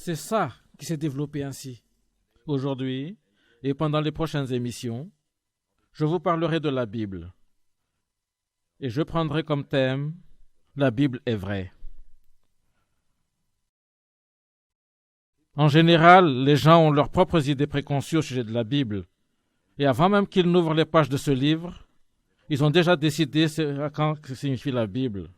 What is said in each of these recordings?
C'est ça qui s'est développé ainsi. Aujourd'hui, et pendant les prochaines émissions, je vous parlerai de la Bible. Et je prendrai comme thème « La Bible est vraie ». En général, les gens ont leurs propres idées préconçues au sujet de la Bible. Et avant même qu'ils n'ouvrent les pages de ce livre, ils ont déjà décidé ce que signifie la Bible.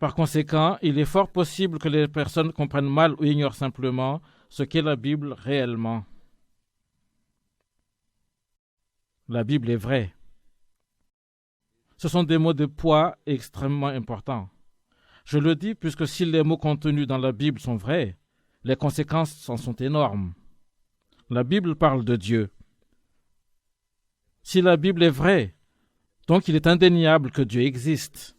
Par conséquent, il est fort possible que les personnes comprennent mal ou ignorent simplement ce qu'est la Bible réellement. La Bible est vraie. Ce sont des mots de poids extrêmement importants. Je le dis puisque si les mots contenus dans la Bible sont vrais, les conséquences en sont énormes. La Bible parle de Dieu. Si la Bible est vraie, donc il est indéniable que Dieu existe.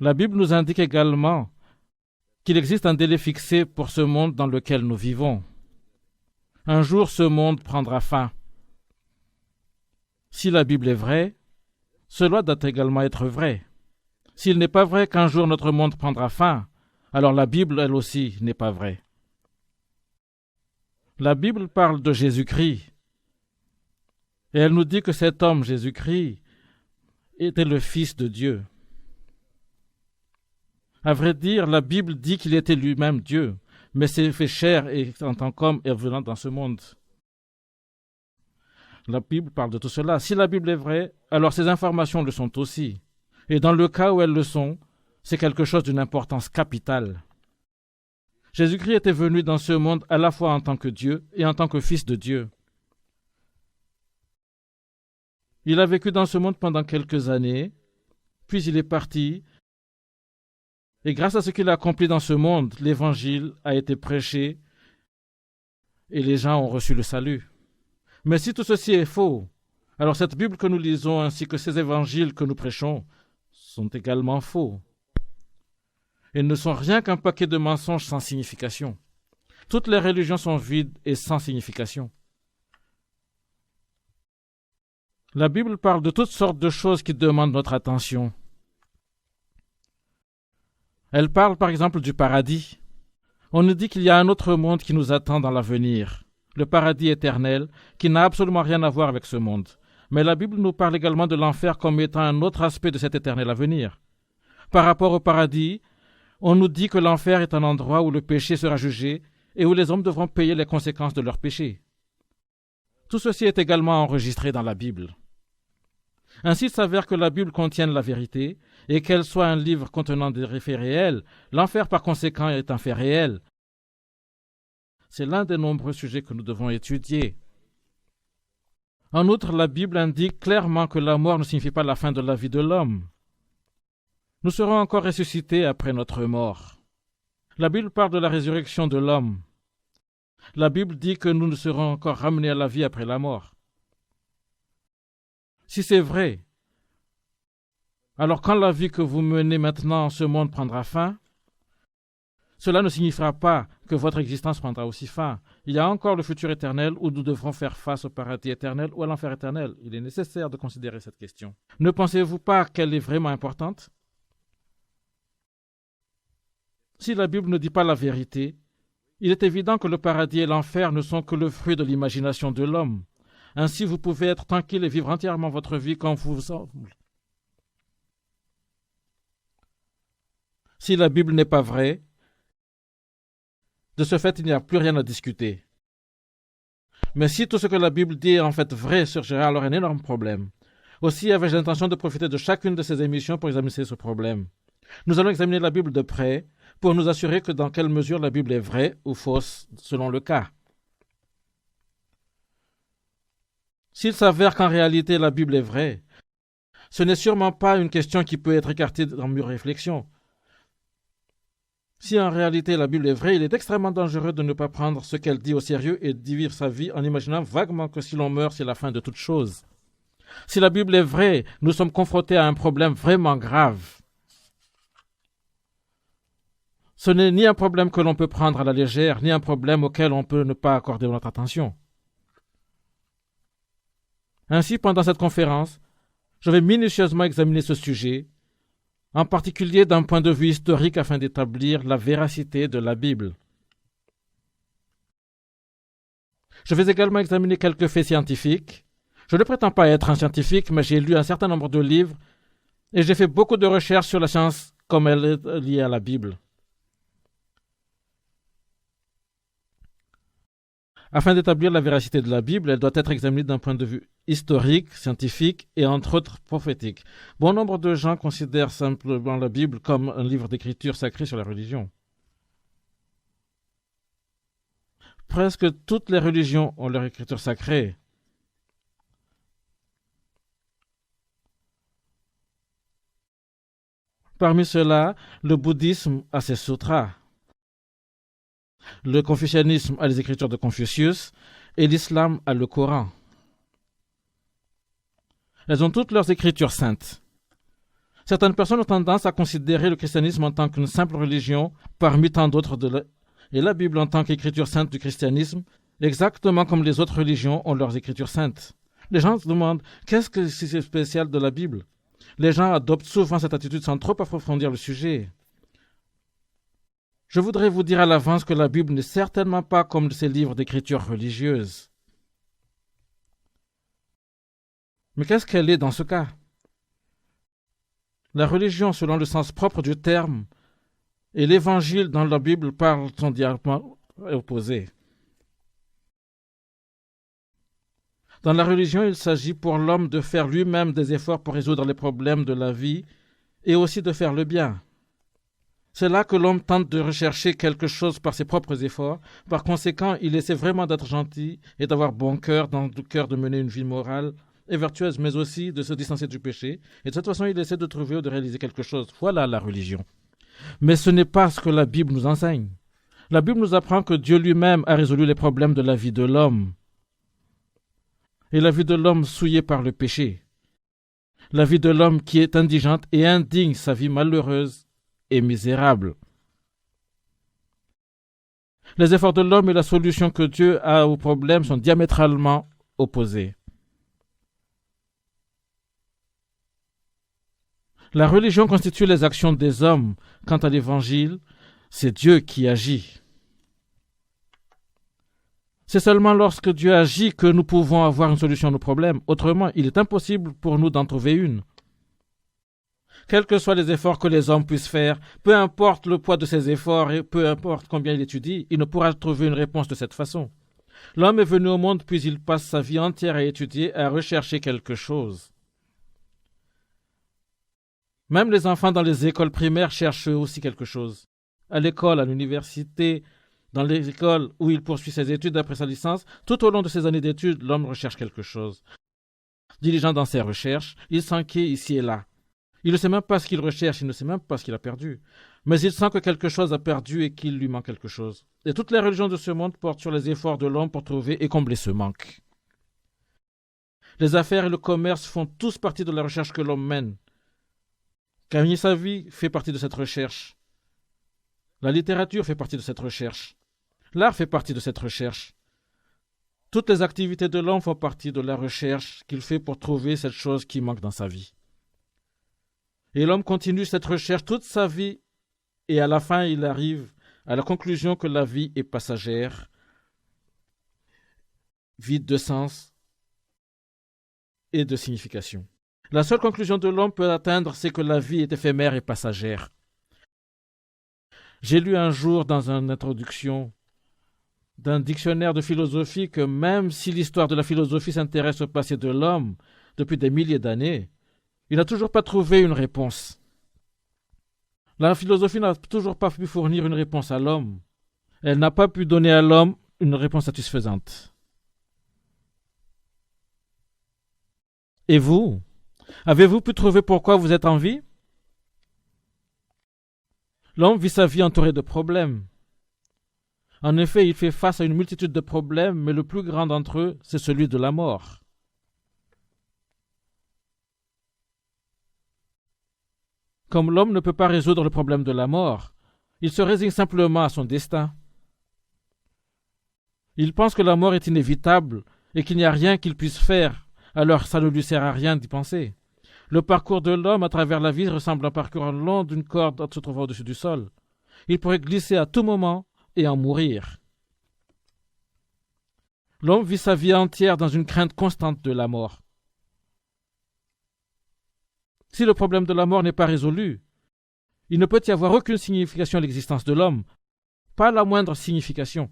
La Bible nous indique également qu'il existe un délai fixé pour ce monde dans lequel nous vivons. Un jour, ce monde prendra fin. Si la Bible est vraie, cela doit également être vrai. S'il n'est pas vrai qu'un jour notre monde prendra fin, alors la Bible, elle aussi, n'est pas vraie. La Bible parle de Jésus-Christ. Et elle nous dit que cet homme, Jésus-Christ, était le Fils de Dieu. À vrai dire, la Bible dit qu'il était lui-même Dieu, mais s'est fait chair et en tant qu'homme est venant dans ce monde. La Bible parle de tout cela. Si la Bible est vraie, alors ces informations le sont aussi. Et dans le cas où elles le sont, c'est quelque chose d'une importance capitale. Jésus-Christ était venu dans ce monde à la fois en tant que Dieu et en tant que Fils de Dieu. Il a vécu dans ce monde pendant quelques années, puis il est parti, et grâce à ce qu'il a accompli dans ce monde, l'Évangile a été prêché et les gens ont reçu le salut. Mais si tout ceci est faux, alors cette Bible que nous lisons ainsi que ces évangiles que nous prêchons sont également faux. Ils ne sont rien qu'un paquet de mensonges sans signification. Toutes les religions sont vides et sans signification. La Bible parle de toutes sortes de choses qui demandent notre attention. Elle parle par exemple du paradis. On nous dit qu'il y a un autre monde qui nous attend dans l'avenir, le paradis éternel, qui n'a absolument rien à voir avec ce monde. Mais la Bible nous parle également de l'enfer comme étant un autre aspect de cet éternel avenir. Par rapport au paradis, on nous dit que l'enfer est un endroit où le péché sera jugé et où les hommes devront payer les conséquences de leurs péchés. Tout ceci est également enregistré dans la Bible. Ainsi, il s'avère que la Bible contienne la vérité et qu'elle soit un livre contenant des faits réels. L'enfer, par conséquent, est un fait réel. C'est l'un des nombreux sujets que nous devons étudier. En outre, la Bible indique clairement que la mort ne signifie pas la fin de la vie de l'homme. Nous serons encore ressuscités après notre mort. La Bible parle de la résurrection de l'homme. La Bible dit que nous serons encore ramenés à la vie après la mort. Si c'est vrai, alors quand la vie que vous menez maintenant en ce monde prendra fin, cela ne signifiera pas que votre existence prendra aussi fin. Il y a encore le futur éternel où nous devrons faire face au paradis éternel ou à l'enfer éternel. Il est nécessaire de considérer cette question. Ne pensez-vous pas qu'elle est vraiment importante? Si la Bible ne dit pas la vérité, il est évident que le paradis et l'enfer ne sont que le fruit de l'imagination de l'homme. Ainsi, vous pouvez être tranquille et vivre entièrement votre vie comme vous semble. Si la Bible n'est pas vraie, de ce fait, il n'y a plus rien à discuter. Mais si tout ce que la Bible dit est en fait vrai, surgira alors un énorme problème. Aussi avais-je l'intention de profiter de chacune de ces émissions pour examiner ce problème. Nous allons examiner la Bible de près pour nous assurer que dans quelle mesure la Bible est vraie ou fausse selon le cas. S'il s'avère qu'en réalité la Bible est vraie, ce n'est sûrement pas une question qui peut être écartée dans mûre réflexion. Si en réalité la Bible est vraie, il est extrêmement dangereux de ne pas prendre ce qu'elle dit au sérieux et d'y vivre sa vie en imaginant vaguement que si l'on meurt, c'est la fin de toute chose. Si la Bible est vraie, nous sommes confrontés à un problème vraiment grave. Ce n'est ni un problème que l'on peut prendre à la légère, ni un problème auquel on peut ne pas accorder notre attention. Ainsi, pendant cette conférence, je vais minutieusement examiner ce sujet en particulier d'un point de vue historique afin d'établir la véracité de la Bible. Je vais également examiner quelques faits scientifiques. Je ne prétends pas être un scientifique, mais j'ai lu un certain nombre de livres et j'ai fait beaucoup de recherches sur la science comme elle est liée à la Bible. Afin d'établir la véracité de la Bible, elle doit être examinée d'un point de vue historique, scientifique et entre autres prophétique. Bon nombre de gens considèrent simplement la Bible comme un livre d'écriture sacrée sur la religion. Presque toutes les religions ont leur écriture sacrée. Parmi ceux-là, le bouddhisme a ses sutras. Le confucianisme a les écritures de Confucius et l'islam a le Coran. Elles ont toutes leurs écritures saintes. Certaines personnes ont tendance à considérer le christianisme en tant qu'une simple religion parmi tant d'autres et la Bible en tant qu'écriture sainte du christianisme, exactement comme les autres religions ont leurs écritures saintes. Les gens se demandent qu'est-ce que c'est spécial de la Bible. Les gens adoptent souvent cette attitude sans trop approfondir le sujet. Je voudrais vous dire à l'avance que la Bible n'est certainement pas comme ces livres d'écriture religieuse. Mais qu'est-ce qu'elle est dans ce cas? La religion, selon le sens propre du terme, et l'évangile dans la Bible sont diamétralement opposés. Dans la religion, il s'agit pour l'homme de faire lui-même des efforts pour résoudre les problèmes de la vie et aussi de faire le bien. C'est là que l'homme tente de rechercher quelque chose par ses propres efforts. Par conséquent, il essaie vraiment d'être gentil et d'avoir bon cœur, dans le cœur de mener une vie morale et vertueuse, mais aussi de se distancer du péché. Et de cette façon, il essaie de trouver ou de réaliser quelque chose. Voilà la religion. Mais ce n'est pas ce que la Bible nous enseigne. La Bible nous apprend que Dieu lui-même a résolu les problèmes de la vie de l'homme. Et la vie de l'homme souillée par le péché. La vie de l'homme qui est indigente et indigne, sa vie malheureuse et misérable. Les efforts de l'homme et la solution que Dieu a au problème sont diamétralement opposés. La religion constitue les actions des hommes. Quant à l'Évangile, c'est Dieu qui agit. C'est seulement lorsque Dieu agit que nous pouvons avoir une solution à nos problèmes. Autrement, il est impossible pour nous d'en trouver une. Quels que soient les efforts que les hommes puissent faire, peu importe le poids de ces efforts et peu importe combien il étudie, il ne pourra trouver une réponse de cette façon. L'homme est venu au monde puis il passe sa vie entière à étudier, à rechercher quelque chose. Même les enfants dans les écoles primaires cherchent aussi quelque chose. À l'école, à l'université, dans les écoles où il poursuit ses études après sa licence, tout au long de ses années d'études, l'homme recherche quelque chose. Diligent dans ses recherches, il s'enquête ici et là. Il ne sait même pas ce qu'il recherche, il ne sait même pas ce qu'il a perdu. Mais il sent que quelque chose a perdu et qu'il lui manque quelque chose. Et toutes les religions de ce monde portent sur les efforts de l'homme pour trouver et combler ce manque. Les affaires et le commerce font tous partie de la recherche que l'homme mène. Gagner sa vie fait partie de cette recherche. La littérature fait partie de cette recherche. L'art fait partie de cette recherche. Toutes les activités de l'homme font partie de la recherche qu'il fait pour trouver cette chose qui manque dans sa vie. Et l'homme continue cette recherche toute sa vie et à la fin il arrive à la conclusion que la vie est passagère, vide de sens et de signification. La seule conclusion de l'homme peut atteindre, c'est que la vie est éphémère et passagère. J'ai lu un jour dans une introduction d'un dictionnaire de philosophie que même si l'histoire de la philosophie s'intéresse au passé de l'homme depuis des milliers d'années, il n'a toujours pas trouvé une réponse. La philosophie n'a toujours pas pu fournir une réponse à l'homme. Elle n'a pas pu donner à l'homme une réponse satisfaisante. Et vous? Avez-vous pu trouver pourquoi vous êtes en vie? L'homme vit sa vie entouré de problèmes. En effet, il fait face à une multitude de problèmes, mais le plus grand d'entre eux, c'est celui de la mort. Comme l'homme ne peut pas résoudre le problème de la mort, il se résigne simplement à son destin. Il pense que la mort est inévitable et qu'il n'y a rien qu'il puisse faire, alors ça ne lui sert à rien d'y penser. Le parcours de l'homme à travers la vie ressemble à un parcours long d'une corde se trouvant au-dessus du sol. Il pourrait glisser à tout moment et en mourir. L'homme vit sa vie entière dans une crainte constante de la mort. Si le problème de la mort n'est pas résolu, il ne peut y avoir aucune signification à l'existence de l'homme, pas la moindre signification.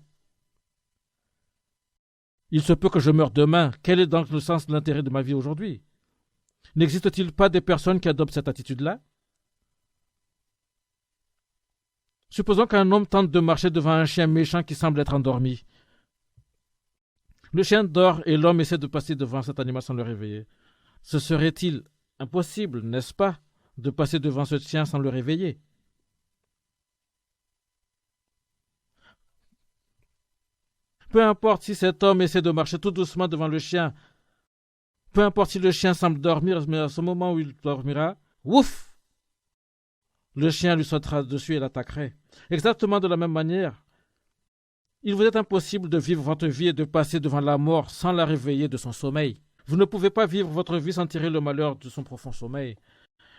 Il se peut que je meure demain. Quel est donc le sens de l'intérêt de ma vie aujourd'hui? N'existe-t-il pas des personnes qui adoptent cette attitude-là? Supposons qu'un homme tente de marcher devant un chien méchant qui semble être endormi. Le chien dort et l'homme essaie de passer devant cet animal sans le réveiller. Ce serait-il impossible, n'est-ce pas, de passer devant ce chien sans le réveiller? Peu importe si cet homme essaie de marcher tout doucement devant le chien, peu importe si le chien semble dormir, mais à ce moment où il dormira, ouf! Le chien lui sautera dessus et l'attaquerait. Exactement de la même manière, il vous est impossible de vivre votre vie et de passer devant la mort sans la réveiller de son sommeil. Vous ne pouvez pas vivre votre vie sans tirer le malheur de son profond sommeil.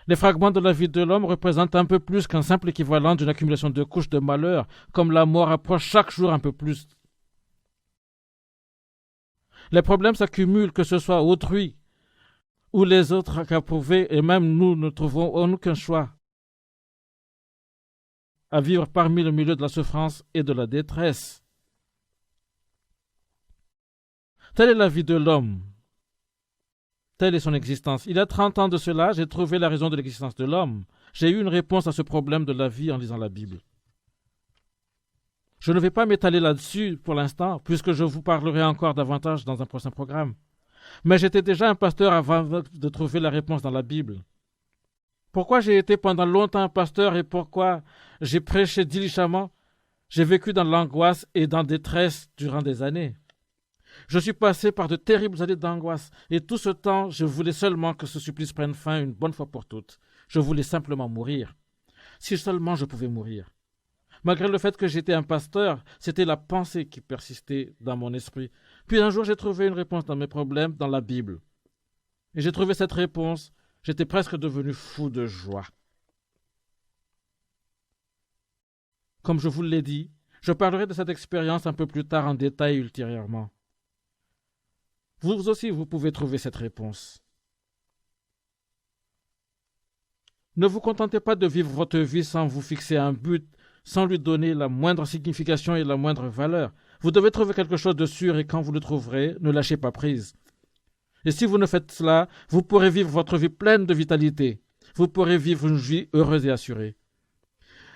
Les fragments de la vie de l'homme représentent un peu plus qu'un simple équivalent d'une accumulation de couches de malheur, comme la mort approche chaque jour un peu plus. Les problèmes s'accumulent, que ce soit autrui ou les autres qu'approuver, et même nous ne trouvons aucun choix à vivre parmi le milieu de la souffrance et de la détresse. Telle est la vie de l'homme. Telle est son existence. Il y a 30 ans de cela, j'ai trouvé la raison de l'existence de l'homme. J'ai eu une réponse à ce problème de la vie en lisant la Bible. Je ne vais pas m'étaler là-dessus pour l'instant, puisque je vous parlerai encore davantage dans un prochain programme. Mais j'étais déjà un pasteur avant de trouver la réponse dans la Bible. Pourquoi j'ai été pendant longtemps un pasteur et pourquoi j'ai prêché diligemment? J'ai vécu dans l'angoisse et dans la détresse durant des années. Je suis passé par de terribles années d'angoisse et tout ce temps, je voulais seulement que ce supplice prenne fin une bonne fois pour toutes. Je voulais simplement mourir. Si seulement je pouvais mourir. Malgré le fait que j'étais un pasteur, c'était la pensée qui persistait dans mon esprit. Puis un jour, j'ai trouvé une réponse dans mes problèmes dans la Bible. Et j'ai trouvé cette réponse. J'étais presque devenu fou de joie. Comme je vous l'ai dit, je parlerai de cette expérience un peu plus tard en détail ultérieurement. Vous aussi, vous pouvez trouver cette réponse. Ne vous contentez pas de vivre votre vie sans vous fixer un but, sans lui donner la moindre signification et la moindre valeur. Vous devez trouver quelque chose de sûr et quand vous le trouverez, ne lâchez pas prise. Et si vous ne faites cela, vous pourrez vivre votre vie pleine de vitalité. Vous pourrez vivre une vie heureuse et assurée.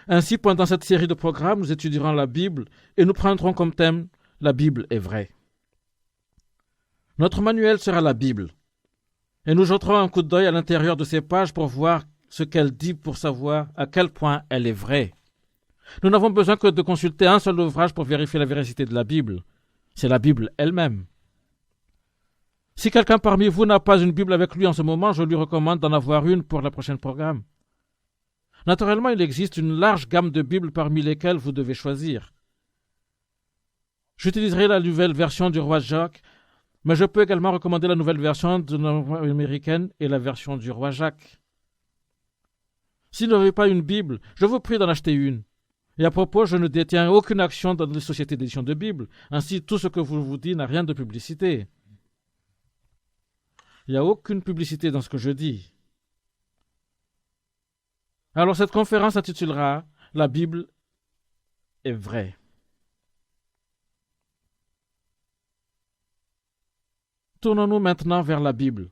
Ainsi, pendant cette série de programmes, nous étudierons la Bible et nous prendrons comme thème « La Bible est vraie ». Notre manuel sera la Bible. Et nous jetterons un coup d'œil à l'intérieur de ces pages pour voir ce qu'elle dit pour savoir à quel point elle est vraie. Nous n'avons besoin que de consulter un seul ouvrage pour vérifier la véracité de la Bible. C'est la Bible elle-même. Si quelqu'un parmi vous n'a pas une Bible avec lui en ce moment, je lui recommande d'en avoir une pour le prochain programme. Naturellement, il existe une large gamme de Bibles parmi lesquelles vous devez choisir. J'utiliserai la nouvelle version du roi Jacques, mais je peux également recommander la nouvelle version de l'américaine et la version du roi Jacques. Si vous n'avez pas une Bible, je vous prie d'en acheter une. Et à propos, je ne détiens aucune action dans les sociétés d'édition de Bible. Ainsi, tout ce que je vous dis n'a rien de publicité. Il n'y a aucune publicité dans ce que je dis. Alors cette conférence s'intitulera « La Bible est vraie ». Tournons-nous maintenant vers la Bible.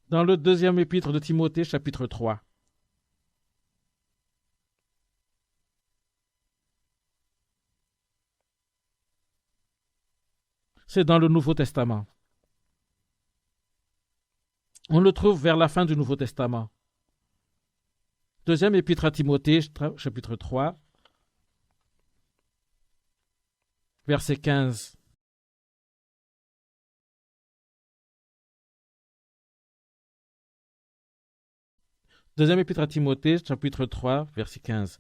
Dans le deuxième épître de Timothée, chapitre 3. C'est dans le Nouveau Testament. On le trouve vers la fin du Nouveau Testament. Deuxième épître à Timothée, chapitre 3, verset 15. Deuxième épître à Timothée, chapitre 3, verset 15.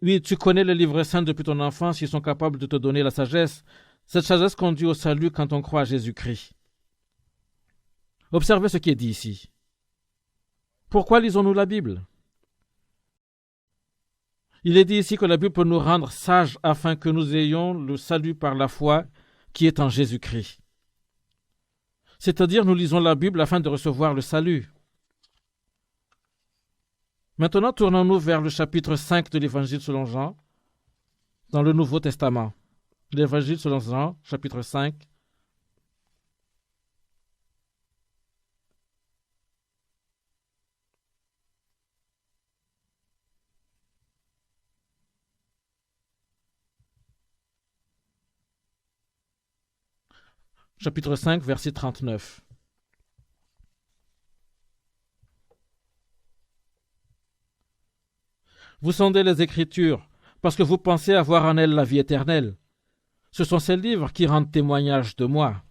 Oui, tu connais les livres saints depuis ton enfance, ils sont capables de te donner la sagesse. Cette sagesse conduit au salut quand on croit à Jésus-Christ. Observez ce qui est dit ici. Pourquoi lisons-nous la Bible? Il est dit ici que la Bible peut nous rendre sages afin que nous ayons le salut par la foi qui est en Jésus-Christ. C'est-à-dire, nous lisons la Bible afin de recevoir le salut. Maintenant, tournons-nous vers le chapitre 5 de l'Évangile selon Jean, dans le Nouveau Testament. L'Évangile selon Jean, chapitre 5. Chapitre 5, verset 39. Vous sondez les Écritures parce que vous pensez avoir en elles la vie éternelle. Ce sont ces livres qui rendent témoignage de moi.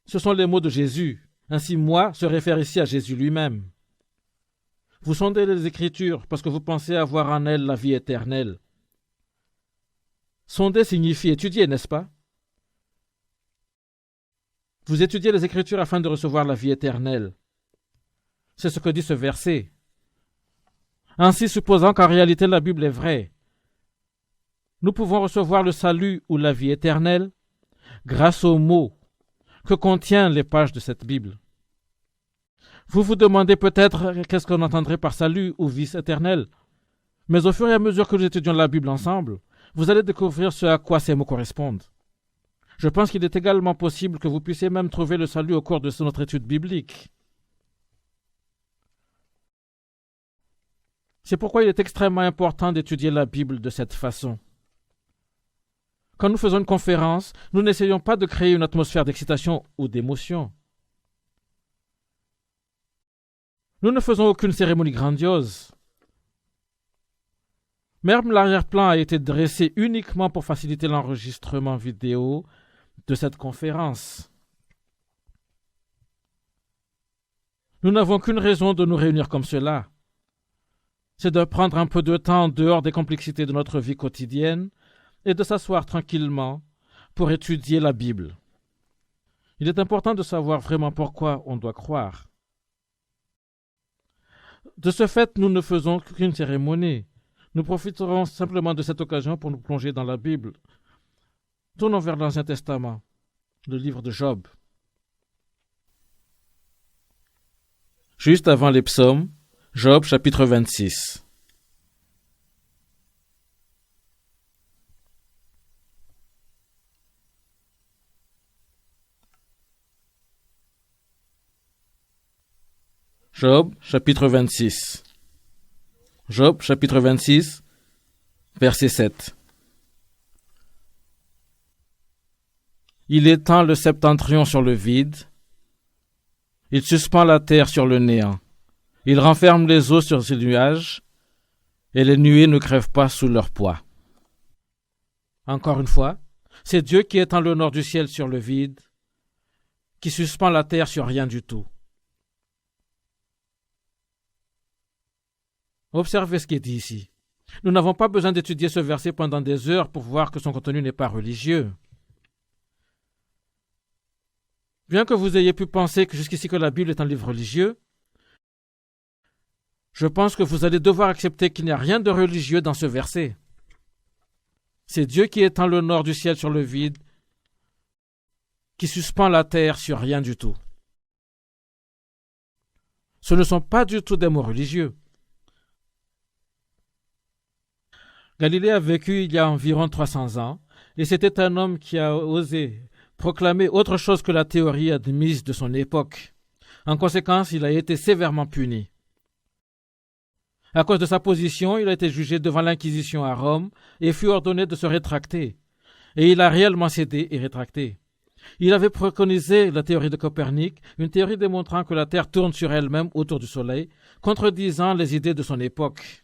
Ce sont les mots de Jésus. Ainsi, moi se réfère ici à Jésus lui-même. Vous sondez les Écritures parce que vous pensez avoir en elles la vie éternelle. Sonder signifie étudier, n'est-ce pas? Vous étudiez les Écritures afin de recevoir la vie éternelle. C'est ce que dit ce verset. Ainsi, supposant qu'en réalité la Bible est vraie, nous pouvons recevoir le salut ou la vie éternelle grâce aux mots que contiennent les pages de cette Bible. Vous vous demandez peut-être qu'est-ce qu'on entendrait par salut ou vie éternelle. Mais au fur et à mesure que nous étudions la Bible ensemble, vous allez découvrir ce à quoi ces mots correspondent. Je pense qu'il est également possible que vous puissiez même trouver le salut au cours de notre étude biblique. C'est pourquoi il est extrêmement important d'étudier la Bible de cette façon. Quand nous faisons une conférence, nous n'essayons pas de créer une atmosphère d'excitation ou d'émotion. Nous ne faisons aucune cérémonie grandiose. Même l'arrière-plan a été dressé uniquement pour faciliter l'enregistrement vidéo de cette conférence. Nous n'avons qu'une raison de nous réunir comme cela. C'est de prendre un peu de temps en dehors des complexités de notre vie quotidienne et de s'asseoir tranquillement pour étudier la Bible. Il est important de savoir vraiment pourquoi on doit croire. De ce fait, nous ne faisons qu'une cérémonie. Nous profiterons simplement de cette occasion pour nous plonger dans la Bible. Tournons vers l'Ancien Testament, le livre de Job. Juste avant les psaumes, Job chapitre 26. Job chapitre 26. Job chapitre 26, verset 7. Il étend le septentrion sur le vide, il suspend la terre sur le néant, il renferme les eaux sur ses nuages, et les nuées ne crèvent pas sous leur poids. Encore une fois, c'est Dieu qui étend le nord du ciel sur le vide, qui suspend la terre sur rien du tout. Observez ce qui est dit ici. Nous n'avons pas besoin d'étudier ce verset pendant des heures pour voir que son contenu n'est pas religieux. Bien que vous ayez pu penser que jusqu'ici que la Bible est un livre religieux, je pense que vous allez devoir accepter qu'il n'y a rien de religieux dans ce verset. C'est Dieu qui étend le nord du ciel sur le vide, qui suspend la terre sur rien du tout. Ce ne sont pas du tout des mots religieux. Galilée a vécu il y a environ 300 ans, et c'était un homme qui a osé proclamer autre chose que la théorie admise de son époque. En conséquence, il a été sévèrement puni. À cause de sa position, il a été jugé devant l'Inquisition à Rome et fut ordonné de se rétracter. Et il a réellement cédé et rétracté. Il avait préconisé la théorie de Copernic, une théorie démontrant que la Terre tourne sur elle-même autour du Soleil, contredisant les idées de son époque.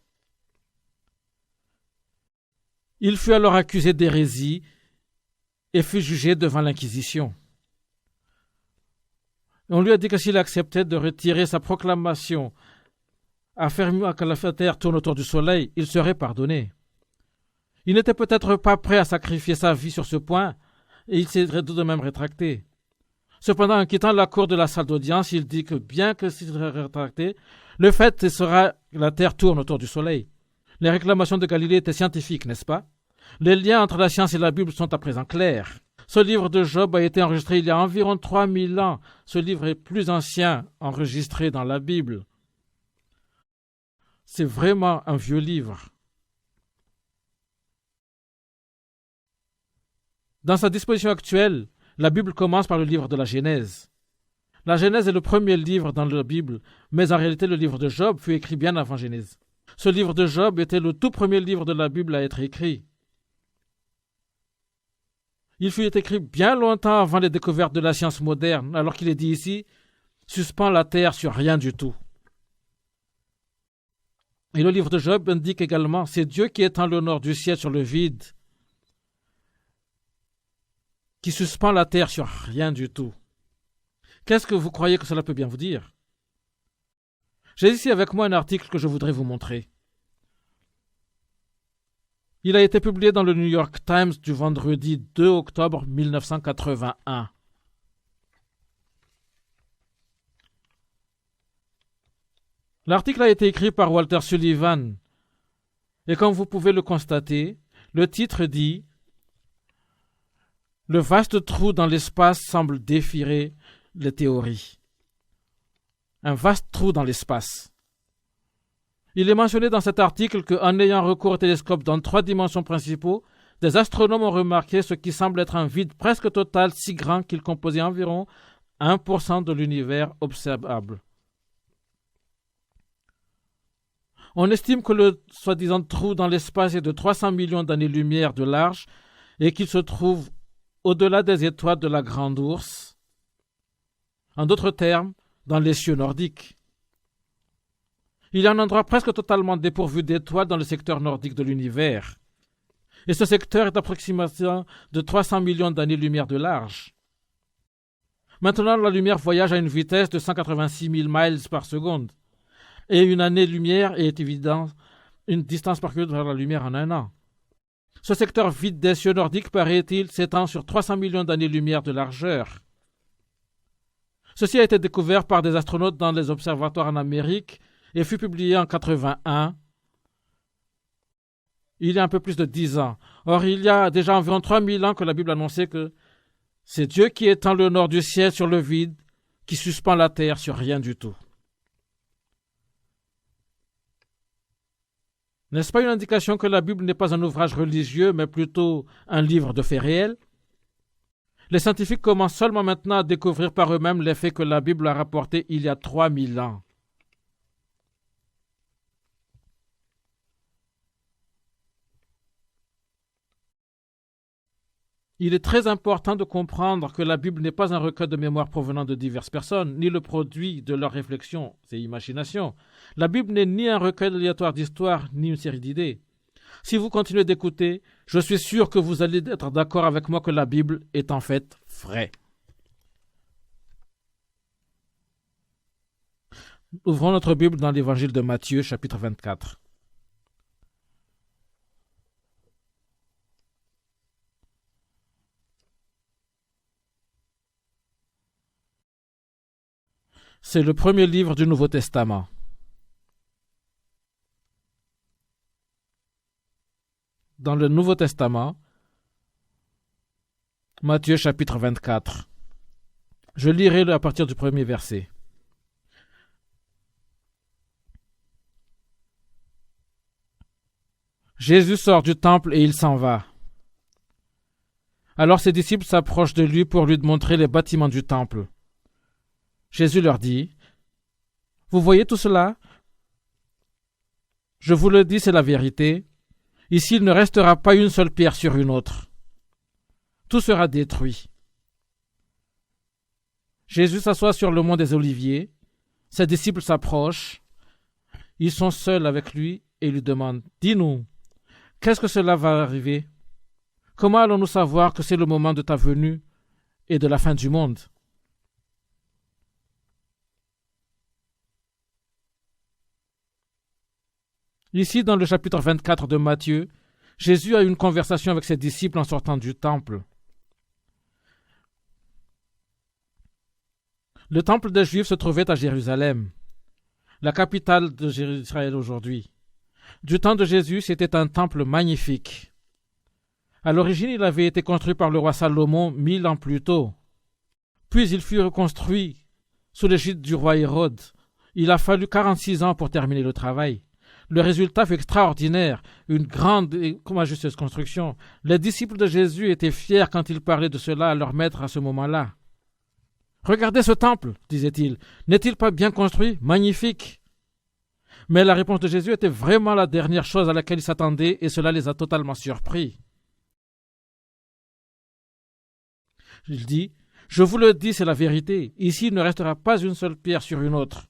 Il fut alors accusé d'hérésie et fut jugé devant l'Inquisition. On lui a dit que s'il acceptait de retirer sa proclamation affirmant que la Terre tourne autour du Soleil, il serait pardonné. Il n'était peut-être pas prêt à sacrifier sa vie sur ce point, et il s'est tout de même rétracté. Cependant, en quittant la cour de la salle d'audience, il dit que bien que s'il serait rétracté, le fait sera que la Terre tourne autour du Soleil. Les réclamations de Galilée étaient scientifiques, n'est-ce pas? Les liens entre la science et la Bible sont à présent clairs. Ce livre de Job a été enregistré il y a environ 3000 ans. Ce livre est plus ancien enregistré dans la Bible. C'est vraiment un vieux livre. Dans sa disposition actuelle, la Bible commence par le livre de la Genèse. La Genèse est le premier livre dans la Bible, mais en réalité le livre de Job fut écrit bien avant Genèse. Ce livre de Job était le tout premier livre de la Bible à être écrit. Il fut écrit bien longtemps avant les découvertes de la science moderne, alors qu'il est dit ici « suspend la terre sur rien du tout ». Et le livre de Job indique également « c'est Dieu qui étend le nord du ciel sur le vide, qui suspend la terre sur rien du tout ». Qu'est-ce que vous croyez que cela peut bien vous dire? J'ai ici avec moi un article que je voudrais vous montrer. Il a été publié dans le New York Times du vendredi 2 octobre 1981. L'article a été écrit par Walter Sullivan et comme vous pouvez le constater, le titre dit « Le vaste trou dans l'espace semble défier les théories ». Un vaste trou dans l'espace. Il est mentionné dans cet article qu'en ayant recours au télescope dans 3 dimensions principaux, des astronomes ont remarqué ce qui semble être un vide presque total si grand qu'il composait environ 1% de l'univers observable. On estime que le soi-disant trou dans l'espace est de 300 millions d'années-lumière de large et qu'il se trouve au-delà des étoiles de la Grande Ourse. En d'autres termes, dans les cieux nordiques. Il y a un endroit presque totalement dépourvu d'étoiles dans le secteur nordique de l'univers. Et ce secteur est approximativement de 300 millions d'années-lumière de large. Maintenant, la lumière voyage à une vitesse de 186 000 miles par seconde. Et une année-lumière est évidemment une distance parcourue vers la lumière en un an. Ce secteur vide des cieux nordiques, paraît-il, s'étend sur 300 millions d'années-lumière de largeur. Ceci a été découvert par des astronautes dans les observatoires en Amérique et fut publié en 1981, il y a un peu plus de 10 ans. Or, il y a déjà environ 3000 ans que la Bible annonçait que c'est Dieu qui étend le nord du ciel sur le vide, qui suspend la terre sur rien du tout. N'est-ce pas une indication que la Bible n'est pas un ouvrage religieux, mais plutôt un livre de faits réels? Les scientifiques commencent seulement maintenant à découvrir par eux-mêmes les faits que la Bible a rapportés il y a 3000 ans. Il est très important de comprendre que la Bible n'est pas un recueil de mémoires provenant de diverses personnes, ni le produit de leurs réflexions et imaginations. La Bible n'est ni un recueil aléatoire d'histoires, ni une série d'idées. Si vous continuez d'écouter, je suis sûr que vous allez être d'accord avec moi que la Bible est en fait vraie. Ouvrons notre Bible dans l'évangile de Matthieu, chapitre 24. C'est le premier livre du Nouveau Testament. Dans le Nouveau Testament, Matthieu chapitre 24. Je lirai à partir du premier verset. Jésus sort du temple et il s'en va. Alors ses disciples s'approchent de lui pour lui montrer les bâtiments du temple. Jésus leur dit, « Vous voyez tout cela? Je vous le dis, c'est la vérité. Ici, il ne restera pas une seule pierre sur une autre. Tout sera détruit. » Jésus s'assoit sur le mont des Oliviers. Ses disciples s'approchent. Ils sont seuls avec lui et lui demandent, « Dis-nous, qu'est-ce que cela va arriver? Comment allons-nous savoir que c'est le moment de ta venue et de la fin du monde? » Ici, dans le chapitre 24 de Matthieu, Jésus a eu une conversation avec ses disciples en sortant du temple. Le temple des Juifs se trouvait à Jérusalem, la capitale d'Israël aujourd'hui. Du temps de Jésus, c'était un temple magnifique. À l'origine, il avait été construit par le roi Salomon 1000 ans plus tôt. Puis il fut reconstruit sous l'égide du roi Hérode. Il a fallu 46 ans pour terminer le travail. Le résultat fut extraordinaire, une grande et majestueuse construction. Les disciples de Jésus étaient fiers quand ils parlaient de cela à leur maître à ce moment-là. « Regardez ce temple, disait-il, n'est-il pas bien construit, magnifique ?» Mais la réponse de Jésus était vraiment la dernière chose à laquelle ils s'attendaient et cela les a totalement surpris. Il dit, « Je vous le dis, c'est la vérité, ici il ne restera pas une seule pierre sur une autre.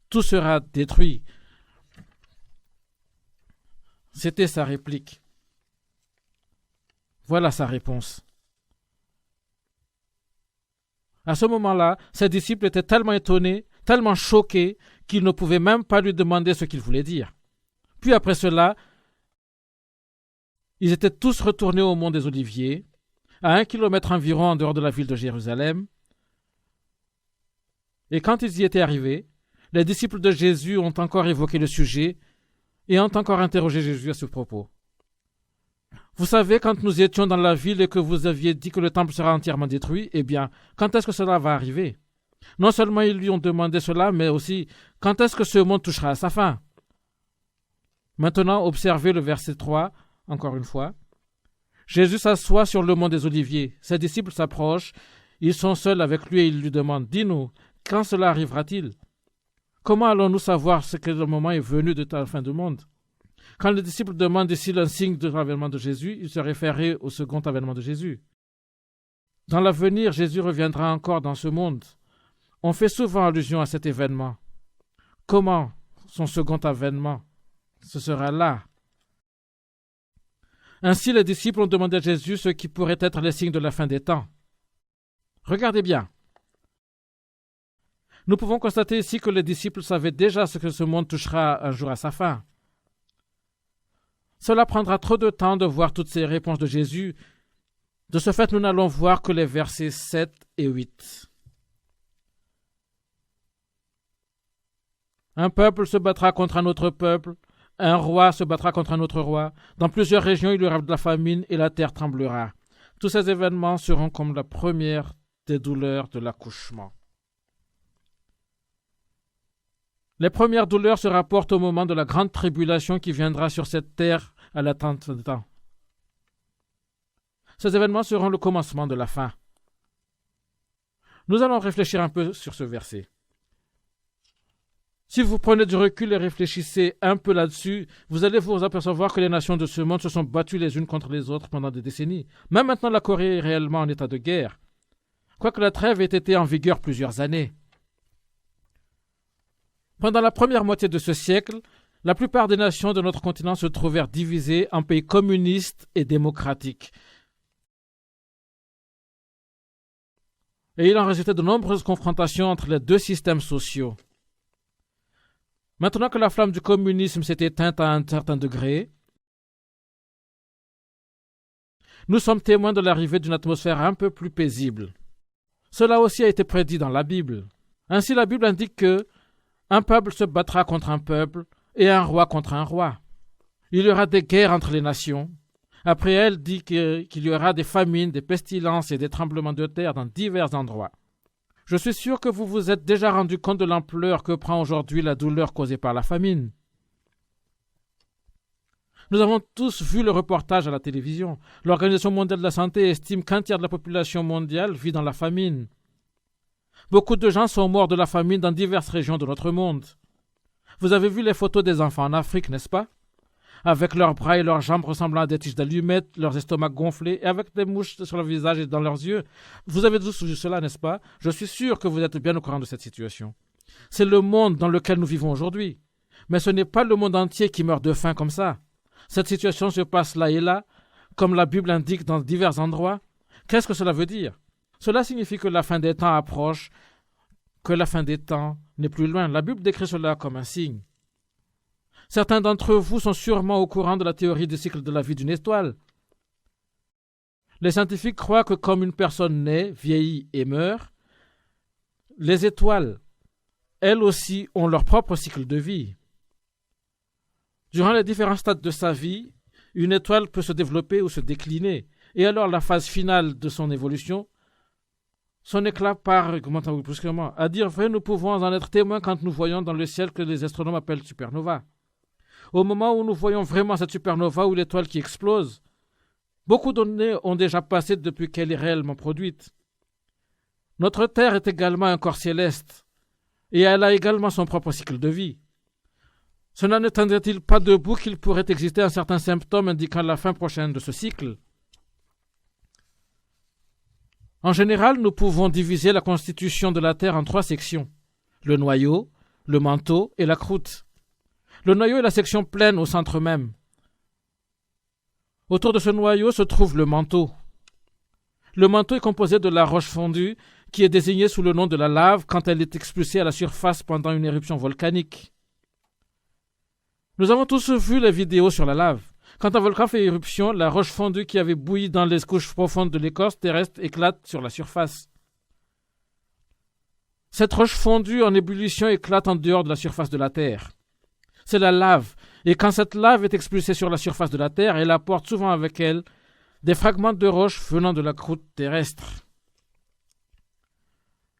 Tout sera détruit. » C'était sa réplique. Voilà sa réponse. À ce moment-là, ses disciples étaient tellement étonnés, tellement choqués, qu'ils ne pouvaient même pas lui demander ce qu'il voulait dire. Puis après cela, ils étaient tous retournés au mont des Oliviers, à 1 kilomètre environ en dehors de la ville de Jérusalem. Et quand ils y étaient arrivés, les disciples de Jésus ont encore évoqué le sujet et ont encore interrogé Jésus à ce propos. Vous savez, quand nous étions dans la ville et que vous aviez dit que le temple sera entièrement détruit, eh bien, quand est-ce que cela va arriver? Non seulement ils lui ont demandé cela, mais aussi, quand est-ce que ce monde touchera à sa fin? Maintenant, observez le verset 3, encore une fois. Jésus s'assoit sur le mont des Oliviers. Ses disciples s'approchent. Ils sont seuls avec lui et ils lui demandent, « Dis-nous, quand cela arrivera-t-il? Comment allons-nous savoir ce que le moment est venu de la fin du monde ?» Quand les disciples demandent s'il un signe de l'avènement de Jésus, ils se référaient au second avènement de Jésus. Dans l'avenir, Jésus reviendra encore dans ce monde. On fait souvent allusion à cet événement. Comment son second avènement? Ce sera là. Ainsi, les disciples ont demandé à Jésus ce qui pourrait être les signes de la fin des temps. Regardez bien. Nous pouvons constater ici que les disciples savaient déjà ce que ce monde touchera un jour à sa fin. Cela prendra trop de temps de voir toutes ces réponses de Jésus. De ce fait, nous n'allons voir que les versets 7 et 8. Un peuple se battra contre un autre peuple, un roi se battra contre un autre roi. Dans plusieurs régions, il y aura de la famine et la terre tremblera. Tous ces événements seront comme la première des douleurs de l'accouchement. Les premières douleurs se rapportent au moment de la grande tribulation qui viendra sur cette terre à la fin des temps. Ces événements seront le commencement de la fin. Nous allons réfléchir un peu sur ce verset. Si vous prenez du recul et réfléchissez un peu là-dessus, vous allez vous apercevoir que les nations de ce monde se sont battues les unes contre les autres pendant des décennies. Même maintenant, la Corée est réellement en état de guerre, quoique la trêve ait été en vigueur plusieurs années. Pendant la première moitié de ce siècle, la plupart des nations de notre continent se trouvèrent divisées en pays communistes et démocratiques. Et il en résultait de nombreuses confrontations entre les deux systèmes sociaux. Maintenant que la flamme du communisme s'est éteinte à un certain degré, nous sommes témoins de l'arrivée d'une atmosphère un peu plus paisible. Cela aussi a été prédit dans la Bible. Ainsi, la Bible indique que un peuple se battra contre un peuple et un roi contre un roi. Il y aura des guerres entre les nations. Après, elle dit qu'il y aura des famines, des pestilences et des tremblements de terre dans divers endroits. Je suis sûr que vous vous êtes déjà rendu compte de l'ampleur que prend aujourd'hui la douleur causée par la famine. Nous avons tous vu le reportage à la télévision. L'Organisation mondiale de la santé estime qu'un tiers de la population mondiale vit dans la famine. Beaucoup de gens sont morts de la famine dans diverses régions de notre monde. Vous avez vu les photos des enfants en Afrique, n'est-ce pas? Avec leurs bras et leurs jambes ressemblant à des tiges d'allumettes, leurs estomacs gonflés et avec des mouches sur leur visage et dans leurs yeux. Vous avez tous vu cela, n'est-ce pas? Je suis sûr que vous êtes bien au courant de cette situation. C'est le monde dans lequel nous vivons aujourd'hui. Mais ce n'est pas le monde entier qui meurt de faim comme ça. Cette situation se passe là et là, comme la Bible indique dans divers endroits. Qu'est-ce que cela veut dire? Cela signifie que la fin des temps approche, que la fin des temps n'est plus loin. La Bible décrit cela comme un signe. Certains d'entre vous sont sûrement au courant de la théorie du cycle de la vie d'une étoile. Les scientifiques croient que comme une personne naît, vieillit et meurt, les étoiles, elles aussi, ont leur propre cycle de vie. Durant les différents stades de sa vie, une étoile peut se développer ou se décliner, et alors la phase finale de son évolution, son éclat part augmentant brusquement. À dire vrai, nous pouvons en être témoins quand nous voyons dans le ciel que les astronomes appellent supernova. Au moment où nous voyons vraiment cette supernova ou l'étoile qui explose, beaucoup d'années ont déjà passé depuis qu'elle est réellement produite. Notre Terre est également un corps céleste, et elle a également son propre cycle de vie. Cela ne tendrait-il pas debout qu'il pourrait exister un certain symptôme indiquant la fin prochaine de ce cycle? En général, nous pouvons diviser la constitution de la Terre en 3 sections: le noyau, le manteau et la croûte. Le noyau est la section pleine au centre même. Autour de ce noyau se trouve le manteau. Le manteau est composé de la roche fondue qui est désignée sous le nom de la lave quand elle est expulsée à la surface pendant une éruption volcanique. Nous avons tous vu les vidéos sur la lave. Quand un volcan fait éruption, la roche fondue qui avait bouilli dans les couches profondes de l'écorce terrestre éclate sur la surface. Cette roche fondue en ébullition éclate en dehors de la surface de la Terre. C'est la lave, et quand cette lave est expulsée sur la surface de la Terre, elle apporte souvent avec elle des fragments de roche venant de la croûte terrestre.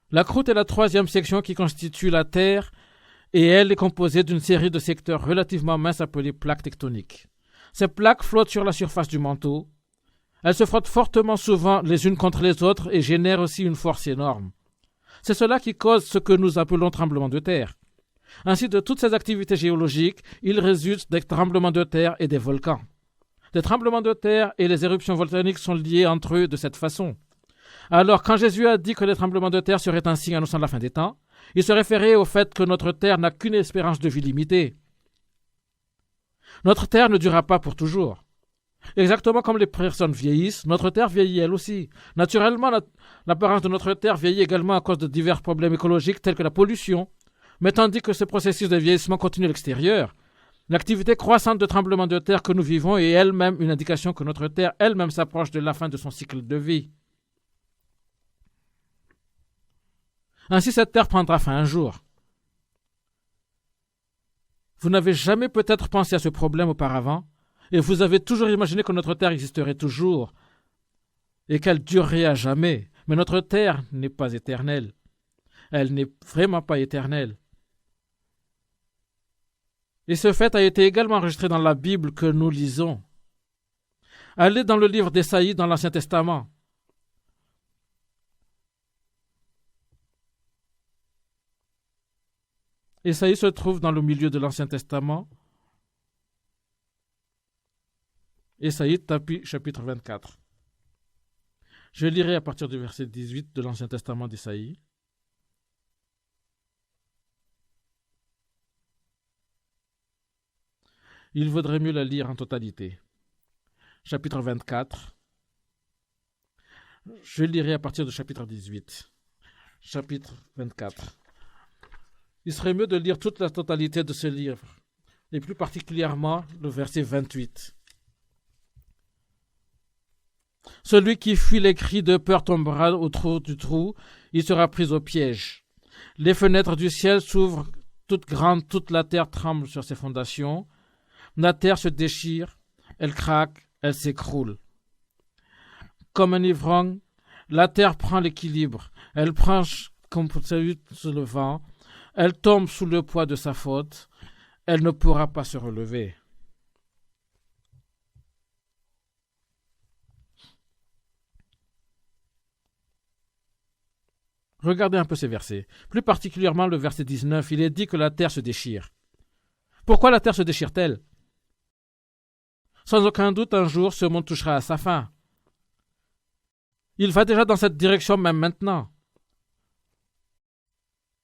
La croûte est la 3e section qui constitue la Terre, et elle est composée d'une série de secteurs relativement minces appelés plaques tectoniques. Ces plaques flottent sur la surface du manteau. Elles se frottent fortement souvent les unes contre les autres et génèrent aussi une force énorme. C'est cela qui cause ce que nous appelons tremblements de terre. Ainsi, de toutes ces activités géologiques, il résulte des tremblements de terre et des volcans. Les tremblements de terre et les éruptions volcaniques sont liés entre eux de cette façon. Alors, quand Jésus a dit que les tremblements de terre seraient un signe annonçant la fin des temps, il se référait au fait que notre terre n'a qu'une espérance de vie limitée. Notre terre ne durera pas pour toujours. Exactement comme les personnes vieillissent, notre terre vieillit elle aussi. Naturellement, l'apparence de notre terre vieillit également à cause de divers problèmes écologiques tels que la pollution. Mais tandis que ce processus de vieillissement continue à l'extérieur, l'activité croissante de tremblements de terre que nous vivons est elle-même une indication que notre terre elle-même s'approche de la fin de son cycle de vie. Ainsi, cette terre prendra fin un jour. Vous n'avez jamais peut-être pensé à ce problème auparavant, et vous avez toujours imaginé que notre terre existerait toujours, et qu'elle durerait à jamais. Mais notre terre n'est pas éternelle. Elle n'est vraiment pas éternelle. Et ce fait a été également enregistré dans la Bible que nous lisons. Allez dans le livre d'Ésaïe dans l'Ancien Testament. Ésaïe se trouve dans le milieu de l'Ancien Testament. Ésaïe, chapitre 24. Je lirai à partir du verset 18 de l'Ancien Testament d'Ésaïe. Il vaudrait mieux la lire en totalité. Chapitre 24. Je lirai à partir du chapitre 18. Chapitre 24. Il serait mieux de lire toute la totalité de ce livre, et plus particulièrement le verset 28. Celui qui fuit les cris de peur tombera au trou du trou, il sera pris au piège. Les fenêtres du ciel s'ouvrent toutes grandes, toute la terre tremble sur ses fondations. La terre se déchire, elle craque, elle s'écroule. Comme un ivrogne, la terre prend l'équilibre, elle penche comme sur le vent, elle tombe sous le poids de sa faute, elle ne pourra pas se relever. Regardez un peu ces versets, plus particulièrement le verset 19, il est dit que la terre se déchire. Pourquoi la terre se déchire-t-elle? Sans aucun doute, un jour, ce monde touchera à sa fin. Il va déjà dans cette direction même maintenant.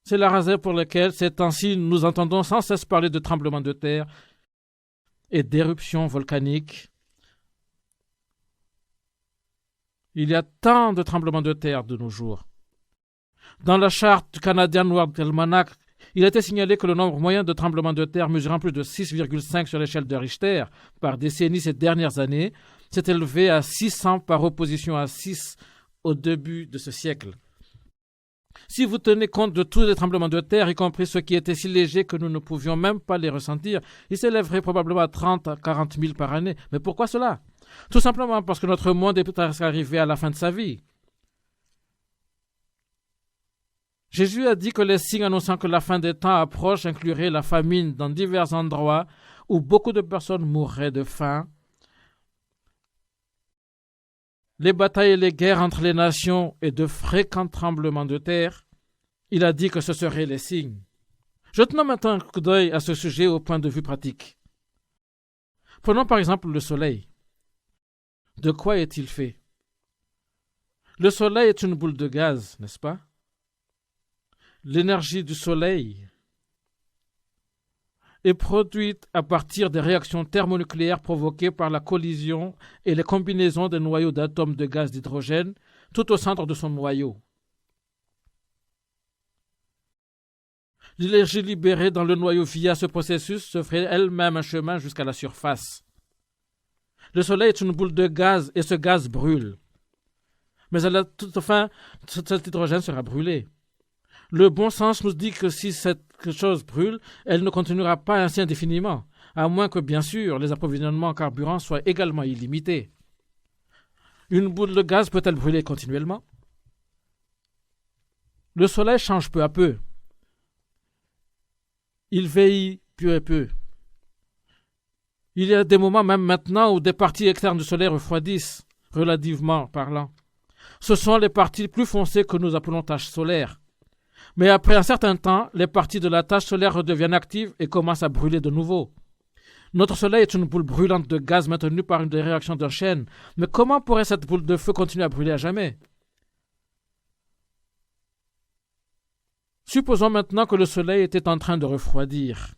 C'est la raison pour laquelle, ces temps-ci, nous entendons sans cesse parler de tremblements de terre et d'éruptions volcaniques. Il y a tant de tremblements de terre de nos jours. Dans la charte du Canadian World Almanac, Il a été signalé que le nombre moyen de tremblements de terre mesurant plus de 6,5 sur l'échelle de Richter par décennie ces dernières années s'est élevé à 600 par opposition à 6 au début de ce siècle. Si vous tenez compte de tous les tremblements de terre, y compris ceux qui étaient si légers que nous ne pouvions même pas les ressentir, ils s'élèveraient probablement à 30 à 40 000 par année. Mais pourquoi cela? Tout simplement parce que notre monde est arrivé à la fin de sa vie. Jésus a dit que les signes annonçant que la fin des temps approche incluraient la famine dans divers endroits où beaucoup de personnes mourraient de faim, les batailles et les guerres entre les nations et de fréquents tremblements de terre. Il a dit que ce seraient les signes. Jetons maintenant un coup d'œil à ce sujet au point de vue pratique. Prenons par exemple le soleil. De quoi est-il fait? Le soleil est une boule de gaz, n'est-ce pas? L'énergie du soleil est produite à partir des réactions thermonucléaires provoquées par la collision et les combinaisons des noyaux d'atomes de gaz d'hydrogène tout au centre de son noyau. L'énergie libérée dans le noyau via ce processus se ferait elle-même un chemin jusqu'à la surface. Le soleil est une boule de gaz et ce gaz brûle. Mais à la toute fin, cet hydrogène sera brûlé. Le bon sens nous dit que si cette chose brûle, elle ne continuera pas ainsi indéfiniment, à moins que, bien sûr, les approvisionnements en carburant soient également illimités. Une boule de gaz peut-elle brûler continuellement? Le soleil change peu à peu. Il vieillit peu à peu. Il y a des moments, même maintenant, où des parties externes du soleil refroidissent, relativement parlant. Ce sont les parties plus foncées que nous appelons taches solaires. Mais après un certain temps, les parties de la tache solaire redeviennent actives et commencent à brûler de nouveau. Notre soleil est une boule brûlante de gaz maintenue par une des réactions d'un chêne. Mais comment pourrait cette boule de feu continuer à brûler à jamais? Supposons maintenant que le soleil était en train de refroidir,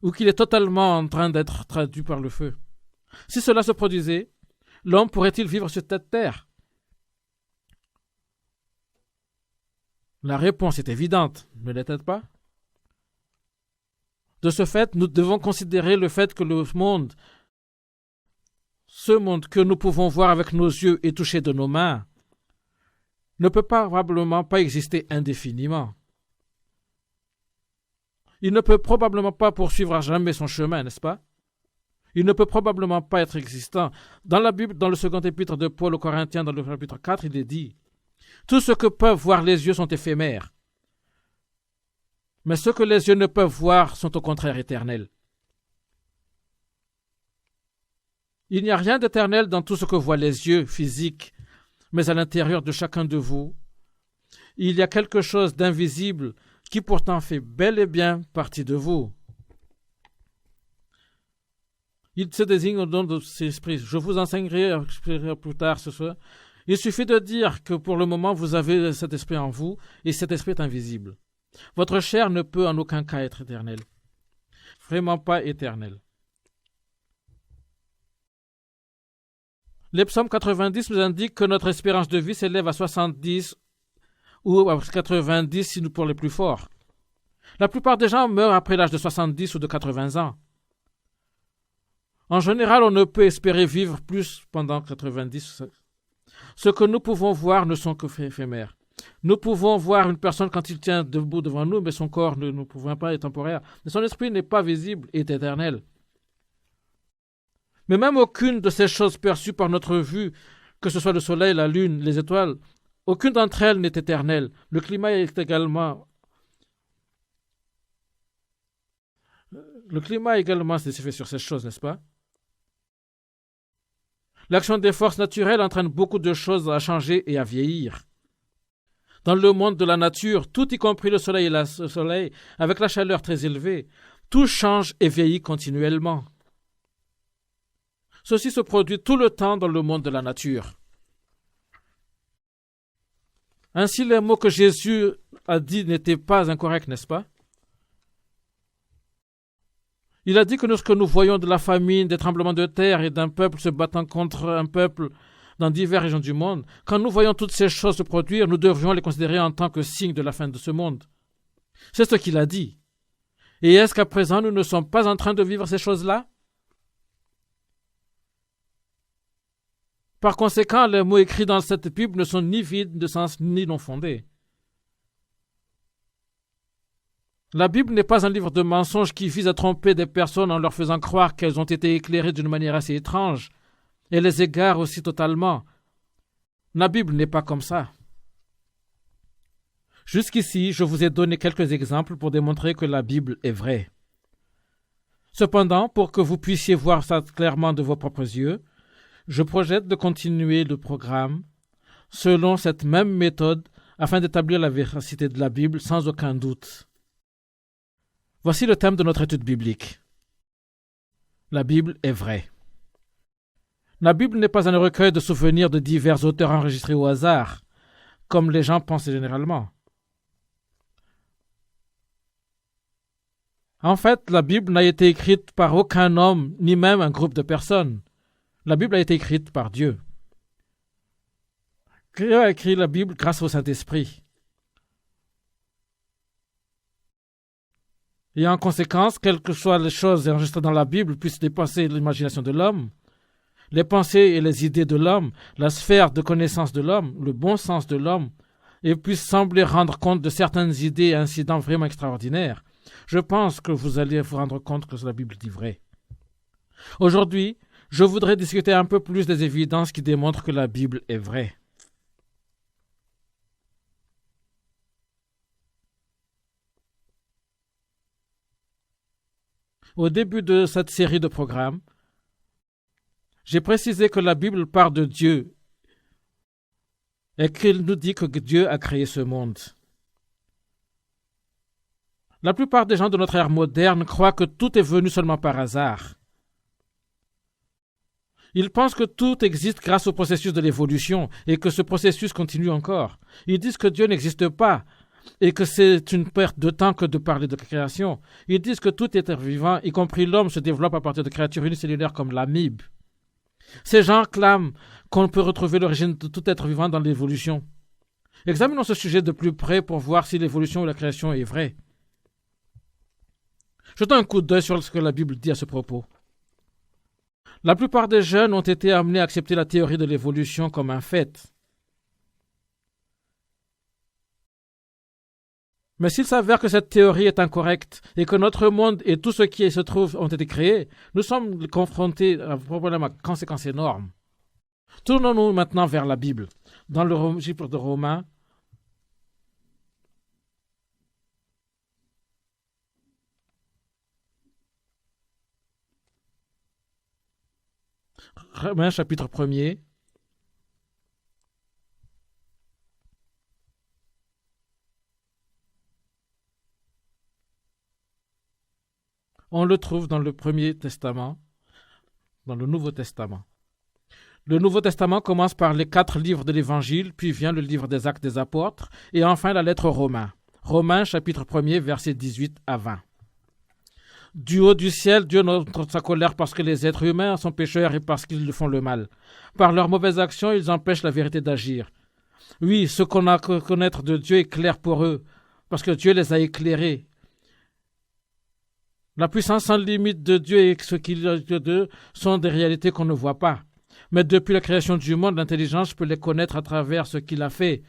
ou qu'il est totalement en train d'être traduit par le feu. Si cela se produisait, l'homme pourrait-il vivre sur cette terre? La réponse est évidente, ne l'est-elle pas? De ce fait, nous devons considérer le fait que le monde, ce monde que nous pouvons voir avec nos yeux et toucher de nos mains, ne peut probablement pas exister indéfiniment. Il ne peut probablement pas poursuivre à jamais son chemin, n'est-ce pas? Il ne peut probablement pas être existant. Dans la Bible, dans le second épître de Paul aux Corinthiens, dans le chapitre 4, il est dit: tout ce que peuvent voir les yeux sont éphémères, mais ce que les yeux ne peuvent voir sont au contraire éternels. Il n'y a rien d'éternel dans tout ce que voient les yeux physiques, mais à l'intérieur de chacun de vous, il y a quelque chose d'invisible qui pourtant fait bel et bien partie de vous. Il se désigne au nom de cet esprit. Je vous enseignerai plus tard ce soir. Il suffit de dire que pour le moment, vous avez cet esprit en vous, et cet esprit est invisible. Votre chair ne peut en aucun cas être éternelle. Vraiment pas éternelle. Les psaumes 90 nous indiquent que notre espérance de vie s'élève à 70 ou à 90 si nous pour les plus forts. La plupart des gens meurent après l'âge de 70 ou de 80 ans. En général, on ne peut espérer vivre plus pendant 90. Ce que nous pouvons voir ne sont que éphémères. Nous pouvons voir une personne quand il tient debout devant nous, mais son corps ne nous pouvons pas être temporaire. Mais son esprit n'est pas visible et est éternel. Mais même aucune de ces choses perçues par notre vue, que ce soit le soleil, la lune, les étoiles, aucune d'entre elles n'est éternelle. Le climat est également... Le climat également s'est fait sur ces choses, n'est-ce pas? L'action des forces naturelles entraîne beaucoup de choses à changer et à vieillir. Dans le monde de la nature, tout y compris le soleil et le soleil, avec la chaleur très élevée, tout change et vieillit continuellement. Ceci se produit tout le temps dans le monde de la nature. Ainsi, les mots que Jésus a dit n'étaient pas incorrects, n'est-ce pas? Il a dit que lorsque nous voyons de la famine, des tremblements de terre et d'un peuple se battant contre un peuple dans diverses régions du monde, quand nous voyons toutes ces choses se produire, nous devrions les considérer en tant que signes de la fin de ce monde. C'est ce qu'il a dit. Et est-ce qu'à présent nous ne sommes pas en train de vivre ces choses-là? Par conséquent, les mots écrits dans cette Bible ne sont ni vides de sens ni non fondés. La Bible n'est pas un livre de mensonges qui vise à tromper des personnes en leur faisant croire qu'elles ont été éclairées d'une manière assez étrange et les égare aussi totalement. La Bible n'est pas comme ça. Jusqu'ici, je vous ai donné quelques exemples pour démontrer que la Bible est vraie. Cependant, pour que vous puissiez voir ça clairement de vos propres yeux, je projette de continuer le programme selon cette même méthode afin d'établir la véracité de la Bible sans aucun doute. Voici le thème de notre étude biblique. La Bible est vraie. La Bible n'est pas un recueil de souvenirs de divers auteurs enregistrés au hasard, comme les gens pensent généralement. En fait, la Bible n'a été écrite par aucun homme, ni même un groupe de personnes. La Bible a été écrite par Dieu. Dieu a écrit la Bible grâce au Saint-Esprit. Et en conséquence, quelles que soient les choses enregistrées dans la Bible puissent dépasser l'imagination de l'homme, les pensées et les idées de l'homme, la sphère de connaissance de l'homme, le bon sens de l'homme, et puissent sembler rendre compte de certaines idées et incidents vraiment extraordinaires, je pense que vous allez vous rendre compte que la Bible dit vrai. Aujourd'hui, je voudrais discuter un peu plus des évidences qui démontrent que la Bible est vraie. Au début de cette série de programmes, j'ai précisé que la Bible parle de Dieu et qu'il nous dit que Dieu a créé ce monde. La plupart des gens de notre ère moderne croient que tout est venu seulement par hasard. Ils pensent que tout existe grâce au processus de l'évolution et que ce processus continue encore. Ils disent que Dieu n'existe pas et que c'est une perte de temps que de parler de création. Ils disent que tout être vivant, y compris l'homme, se développe à partir de créatures unicellulaires comme l'amibe. Ces gens clament qu'on peut retrouver l'origine de tout être vivant dans l'évolution. Examinons ce sujet de plus près pour voir si l'évolution ou la création est vraie. Jetons un coup d'œil sur ce que la Bible dit à ce propos. La plupart des jeunes ont été amenés à accepter la théorie de l'évolution comme un fait. Mais s'il s'avère que cette théorie est incorrecte et que notre monde et tout ce qui se trouve ont été créés, nous sommes confrontés à un problème à conséquences énormes. Tournons-nous maintenant vers la Bible. Dans le livre de Romains, chapitre 1er, on le trouve dans le Premier Testament, dans le Nouveau Testament. Le Nouveau Testament commence par les 4 livres de l'Évangile, puis vient le livre des Actes des Apôtres, et enfin la lettre aux Romains. Romains, chapitre 1er, versets 18 à 20. Du haut du ciel, Dieu montre sa colère parce que les êtres humains sont pécheurs et parce qu'ils font le mal. Par leurs mauvaises actions, ils empêchent la vérité d'agir. Oui, ce qu'on a à connaître de Dieu est clair pour eux, parce que Dieu les a éclairés. La puissance sans limite de Dieu et ce qu'il a d'eux sont des réalités qu'on ne voit pas. Mais depuis la création du monde, l'intelligence peut les connaître à travers ce qu'il a fait.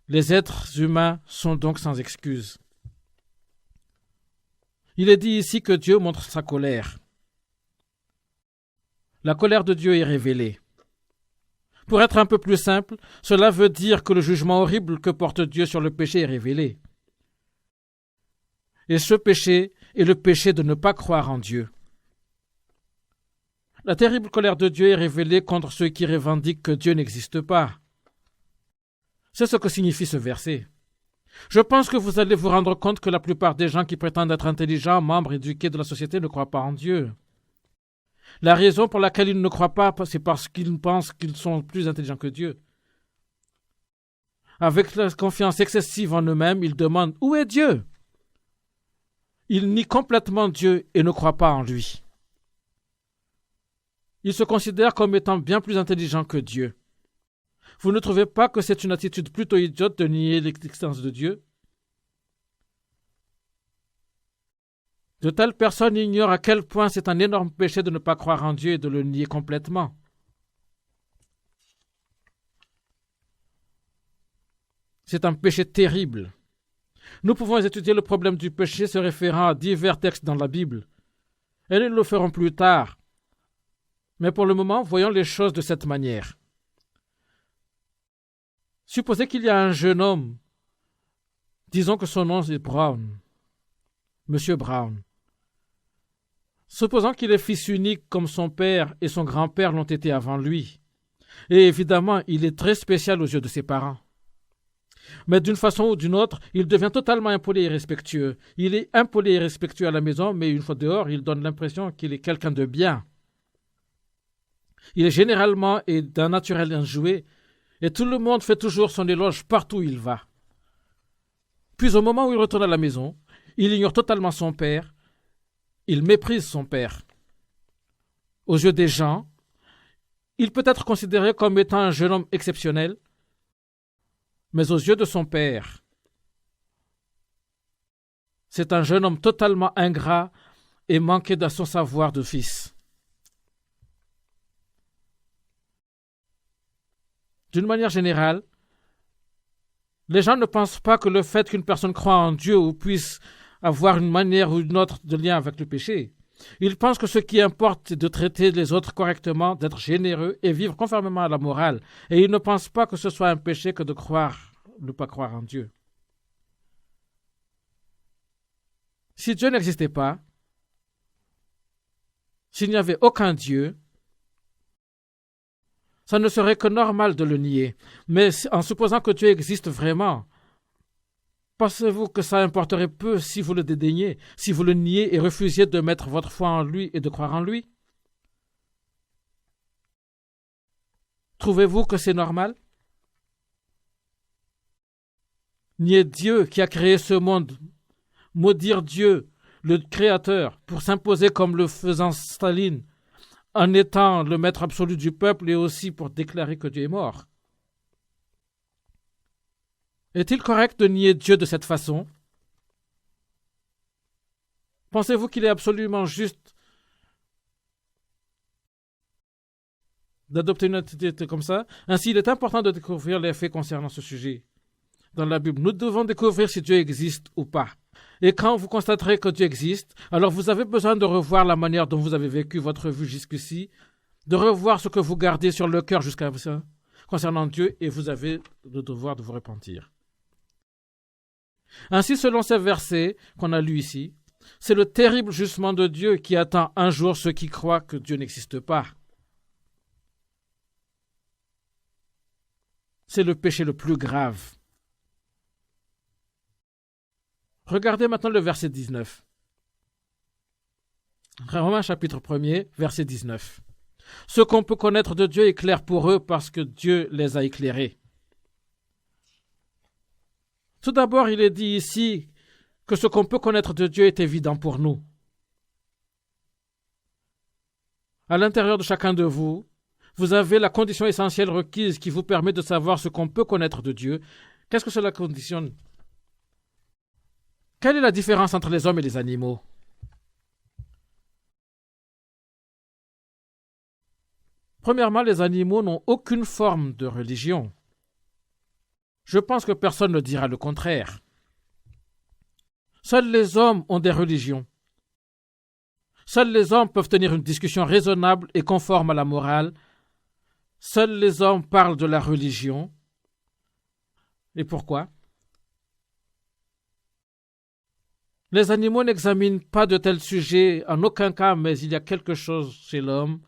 Les êtres humains sont donc sans excuse. Il est dit ici que Dieu montre sa colère. La colère de Dieu est révélée. Pour être un peu plus simple, cela veut dire que le jugement horrible que porte Dieu sur le péché est révélé. Et ce péché est le péché de ne pas croire en Dieu. La terrible colère de Dieu est révélée contre ceux qui revendiquent que Dieu n'existe pas. C'est ce que signifie ce verset. Je pense que vous allez vous rendre compte que la plupart des gens qui prétendent être intelligents, membres éduqués de la société, ne croient pas en Dieu. La raison pour laquelle ils ne croient pas, c'est parce qu'ils pensent qu'ils sont plus intelligents que Dieu. Avec la confiance excessive en eux-mêmes, ils demandent « Où est Dieu ?» Ils nient complètement Dieu et ne croient pas en lui. Ils se considèrent comme étant bien plus intelligents que Dieu. Vous ne trouvez pas que c'est une attitude plutôt idiote de nier l'existence de Dieu? De telles personnes ignorent à quel point c'est un énorme péché de ne pas croire en Dieu et de le nier complètement. C'est un péché terrible. Nous pouvons étudier le problème du péché se référant à divers textes dans la Bible. Et nous le ferons plus tard. Mais pour le moment, voyons les choses de cette manière. Supposez qu'il y a un jeune homme, disons que son nom est Brown, Monsieur Brown. Supposons qu'il est fils unique comme son père et son grand-père l'ont été avant lui. Et évidemment, il est très spécial aux yeux de ses parents. Mais d'une façon ou d'une autre, il devient totalement impoli et irrespectueux. Il est impoli et irrespectueux à la maison, mais une fois dehors, il donne l'impression qu'il est quelqu'un de bien. Il est généralement et d'un naturel enjoué, et tout le monde fait toujours son éloge partout où il va. Puis au moment où il retourne à la maison, il ignore totalement son père, il méprise son père. Aux yeux des gens, il peut être considéré comme étant un jeune homme exceptionnel, mais aux yeux de son père, c'est un jeune homme totalement ingrat et manqué de son savoir de fils. D'une manière générale, les gens ne pensent pas que le fait qu'une personne croie en Dieu ou puisse avoir une manière ou une autre de lien avec le péché. Ils pensent que ce qui importe, c'est de traiter les autres correctement, d'être généreux et vivre conformément à la morale. Et ils ne pensent pas que ce soit un péché que de ne pas croire en Dieu. Si Dieu n'existait pas, s'il n'y avait aucun Dieu, ça ne serait que normal de le nier. Mais en supposant que Dieu existe vraiment, pensez-vous que ça importerait peu si vous le dédaignez, si vous le niez et refusiez de mettre votre foi en lui et de croire en lui? Trouvez-vous que c'est normal? Nier Dieu qui a créé ce monde, maudire Dieu, le Créateur, pour s'imposer comme le faisant Staline, en étant le maître absolu du peuple et aussi pour déclarer que Dieu est mort. Est-il correct de nier Dieu de cette façon? Pensez-vous qu'il est absolument juste d'adopter une attitude comme ça? Ainsi, il est important de découvrir les faits concernant ce sujet. Dans la Bible, nous devons découvrir si Dieu existe ou pas. Et quand vous constaterez que Dieu existe, alors vous avez besoin de revoir la manière dont vous avez vécu votre vie jusqu'ici, de revoir ce que vous gardez sur le cœur jusqu'à présent concernant Dieu, et vous avez le devoir de vous repentir. Ainsi, selon ces versets qu'on a lus ici, c'est le terrible jugement de Dieu qui attend un jour ceux qui croient que Dieu n'existe pas. C'est le péché le plus grave. Regardez maintenant le verset 19. Romains chapitre 1er, verset 19. Ce qu'on peut connaître de Dieu est clair pour eux parce que Dieu les a éclairés. Tout d'abord, il est dit ici que ce qu'on peut connaître de Dieu est évident pour nous. À l'intérieur de chacun de vous, vous avez la condition essentielle requise qui vous permet de savoir ce qu'on peut connaître de Dieu. Qu'est-ce que cela conditionne? Quelle est la différence entre les hommes et les animaux? Premièrement, les animaux n'ont aucune forme de religion. Je pense que personne ne dira le contraire. Seuls les hommes ont des religions. Seuls les hommes peuvent tenir une discussion raisonnable et conforme à la morale. Seuls les hommes parlent de la religion. Et pourquoi? Les animaux n'examinent pas de tels sujets en aucun cas, mais il y a quelque chose chez l'homme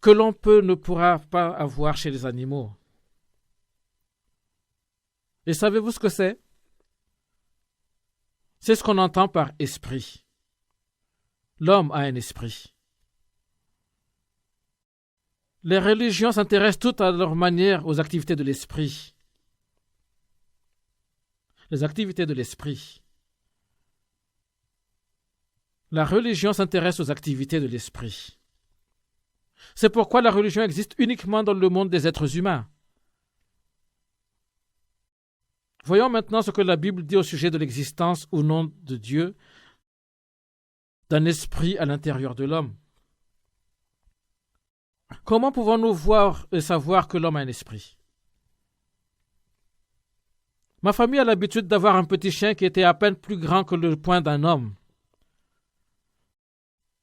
que l'on ne pourra pas avoir chez les animaux. Et savez-vous ce que c'est? C'est ce qu'on entend par esprit. L'homme a un esprit. Les religions s'intéressent toutes à leur manière aux activités de l'esprit. Les activités de l'esprit. La religion s'intéresse aux activités de l'esprit. C'est pourquoi la religion existe uniquement dans le monde des êtres humains. Voyons maintenant ce que la Bible dit au sujet de l'existence ou non de Dieu d'un esprit à l'intérieur de l'homme. Comment pouvons-nous voir et savoir que l'homme a un esprit? Ma famille a l'habitude d'avoir un petit chien qui était à peine plus grand que le poing d'un homme.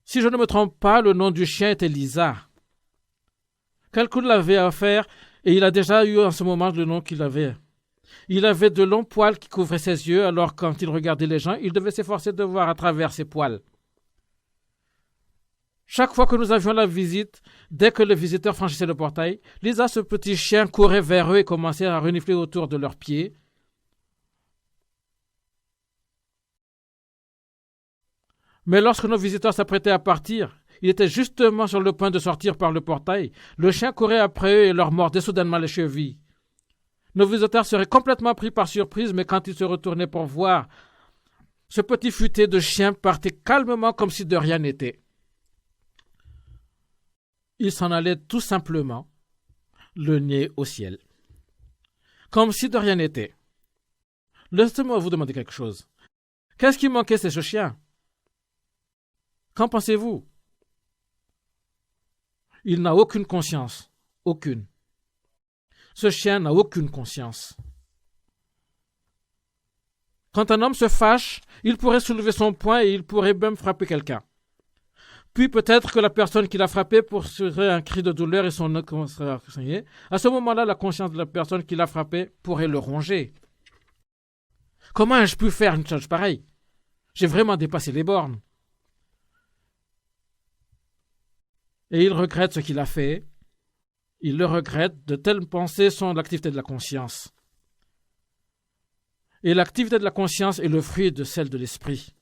Si je ne me trompe pas, le nom du chien était Lisa. Quelqu'un l'avait offert et il a déjà eu en ce moment le nom qu'il avait. Il avait de longs poils qui couvraient ses yeux, alors quand il regardait les gens, il devait s'efforcer de voir à travers ses poils. Chaque fois que nous avions la visite, dès que les visiteurs franchissaient le portail, Lisa, ce petit chien, courait vers eux et commençait à renifler autour de leurs pieds. Mais lorsque nos visiteurs s'apprêtaient à partir, il était justement sur le point de sortir par le portail. Le chien courait après eux et leur mordait soudainement les chevilles. Nos visiteurs seraient complètement pris par surprise, mais quand ils se retournaient pour voir, ce petit futé de chien partait calmement comme si de rien n'était. Il s'en allait tout simplement, le nez au ciel. Comme si de rien n'était. Laissez-moi vous demander quelque chose. Qu'est-ce qui manquait, c'est ce chien? Qu'en pensez-vous? Il n'a aucune conscience. Aucune. Ce chien n'a aucune conscience. Quand un homme se fâche, il pourrait soulever son poing et il pourrait même frapper quelqu'un. Puis peut-être que la personne qui l'a frappé pousserait un cri de douleur et son œil commencerait à saigner. À ce moment-là, la conscience de la personne qui l'a frappé pourrait le ronger. Comment ai-je pu faire une chose pareille? J'ai vraiment dépassé les bornes. Et il regrette ce qu'il a fait. Il le regrette. De telles pensées sont l'activité de la conscience. Et l'activité de la conscience est le fruit de celle de l'esprit.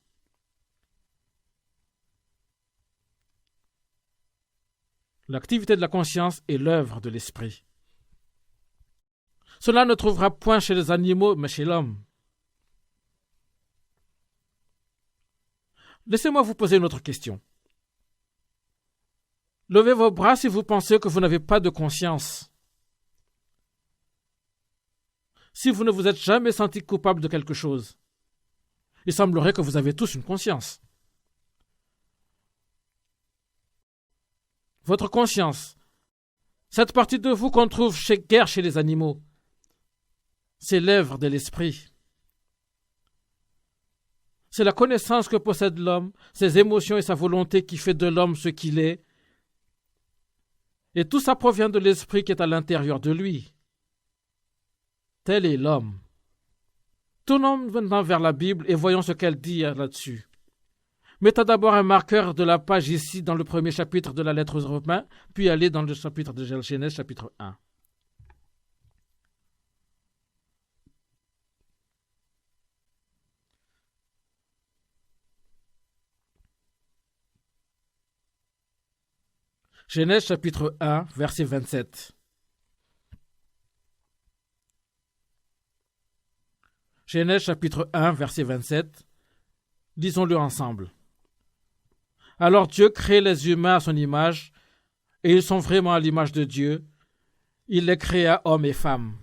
L'activité de la conscience est l'œuvre de l'esprit. Cela ne trouvera point chez les animaux, mais chez l'homme. Laissez-moi vous poser une autre question. Levez vos bras si vous pensez que vous n'avez pas de conscience. Si vous ne vous êtes jamais senti coupable de quelque chose, il semblerait que vous avez tous une conscience. Votre conscience, cette partie de vous qu'on trouve guère chez les animaux, c'est l'œuvre de l'esprit. C'est la connaissance que possède l'homme, ses émotions et sa volonté qui fait de l'homme ce qu'il est. Et tout ça provient de l'esprit qui est à l'intérieur de lui. Tel est l'homme. Tournons maintenant vers la Bible et voyons ce qu'elle dit là-dessus. Mettez d'abord un marqueur de la page ici dans le premier chapitre de la lettre aux Romains, puis allez dans le chapitre de Genèse, chapitre 1. Genèse, chapitre 1, verset 27. Genèse, chapitre 1, verset 27. Lisons-le ensemble. Alors Dieu crée les humains à son image, et ils sont vraiment à l'image de Dieu. Il les créa hommes et femmes.